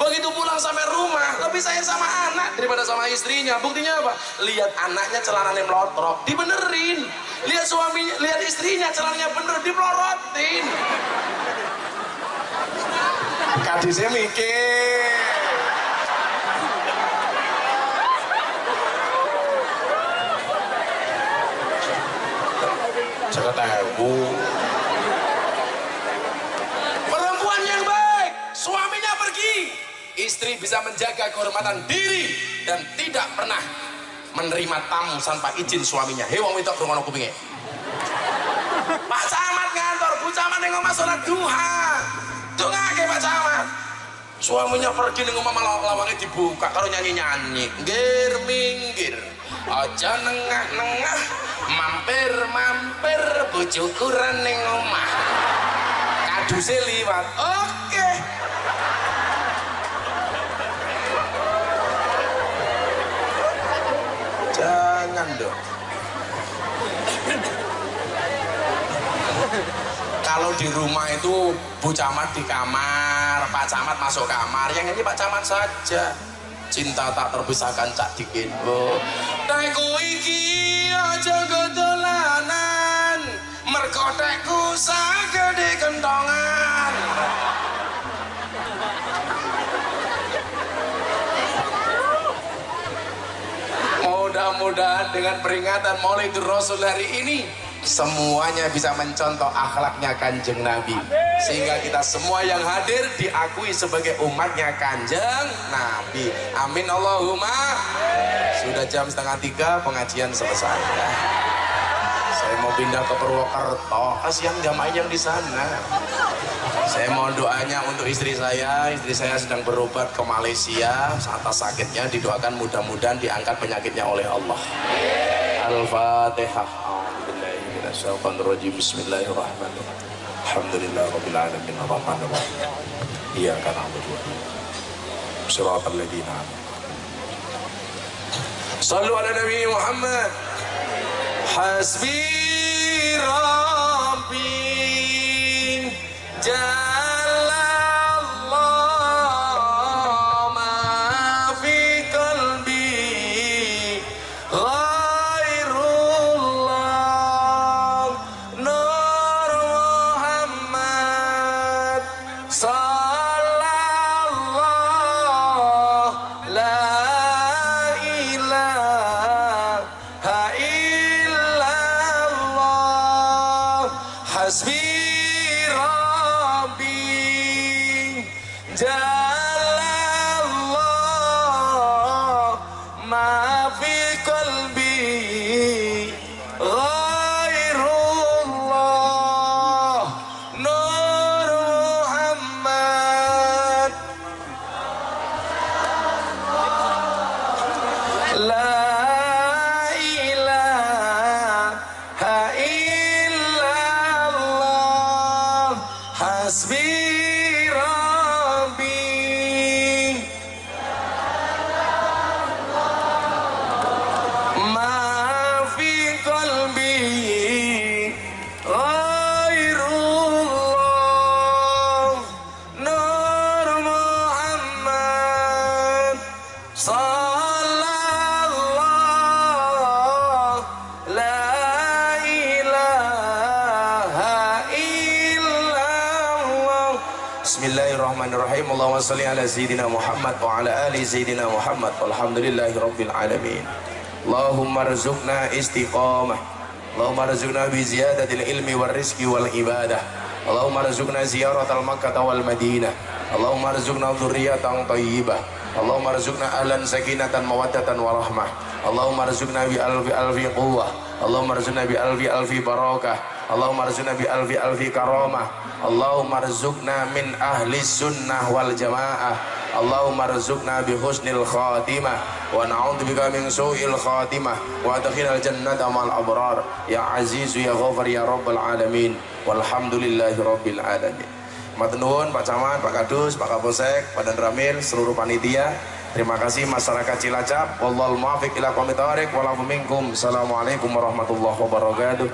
Begitu pulang sampai rumah, lebih sayang sama anak daripada sama istrinya. Buktinya apa? Lihat anaknya celananya melotrok, dibenerin. Lihat suaminya, lihat istrinya celananya bener, dipelorotin. Kadisnya mikir. Jangan tahu. Perempuan yang baik, suaminya pergi, istri bisa menjaga kehormatan diri dan tidak pernah menerima tamu tanpa izin suaminya. Hei wong wedok rungono kupinge. Pak Camat ngantor, Bu Camat ning omah salat duha. Dongake Pak Camat. Suaminya pergi ning omah malah lawange dibuka karo nyanyi-nyanyi. Nggir minggir. Aja nengah-nengah. Mampir-mampir bojoku ra ning omah. Kaduse liwat. Oke. Jangan dong. Kalau di rumah itu Bu Camat di kamar, Pak Camat masuk kamar, yang ini Pak Camat saja. Cinta tak terpisahkan Cak Dikin. Tekku iki aja godolanan, mergo tekku sagede kentongan. Mudah-mudahan dengan peringatan Maulidul Rasul hari ini semuanya bisa mencontoh akhlaknya Kanjeng Nabi, sehingga kita semua yang hadir diakui sebagai umatnya Kanjeng Nabi. Amin Allahumma. Sudah jam 2:30 pengajian selesai ya. Saya mau pindah ke Purwokerto, kasihan jamaah yang di sana. Saya mohon doanya untuk istri saya sedang berobat ke Malaysia atas sakitnya, didoakan mudah-mudahan diangkat penyakitnya oleh Allah. Al-Fatihah. Bismillahirrahmanirrahim. Bismillahirrahmanirrahim. Alhamdulillahirabbil alamin arrahmanir rahim. Iyyaka na'budu wa iyyaka nasta'in. Shiratal ladzina an'amta 'alaihim. Shallu 'ala Nabi Muhammad. Hasbi Rabbi Jalallah ma fi qalbi ghairullah Nur Muhammad sallallahu la ilaha illallah hasbi Rabbi Jalallah ma fi qalbi ghairullah Nur Muhammad la ilaha illallah hasbi Rabbi ma fi qalbi ghairullah Nur Muhammad sallallahu la ilaha illallah. Bismillahirrahmanirrahim. Allahumma shalli ala sayyidina Muhammad wa ala ali sayyidina Muhammad walhamdulillahi rabbil alamin. Allahumma rzuqna istiqamah. Allahumma rzuqna bi ziyadatil ilmi wal rizqi wal ibadah. Allahumma rzuqna ziyaratal Makkah wal Madinah. Allahumma rzuqna dzurriyyatan thayyibah. Allahumma rzuqna ahlan sakinatan mawaddatan warahmah. Allahumma rzuqna bi alfi quwwah. Allahumma rzuqna bi alfi barakah. Allahumma rzuqna bi alfi karamah. Allahumma rzuqna min ahli sunnah wal jamaah. Allahumma rzuqna bi husnil khatimah wa na'udzubika min su'il khatimah wa adkhilnal jannata ma'al abrar ya aziz ya ghafar ya rabbal alamin walhamdulillahi rabbil alamin. Matur nuwun Pak Camat, Pak Kadus, Pak Kapolsek, Pak Danramil, seluruh panitia. Terima kasih masyarakat Cilacap. Wallahul muwaffiq ila aqwamit thoriq. Wa lakum minkum. Assalamualaikum warahmatullahi wabarakatuh.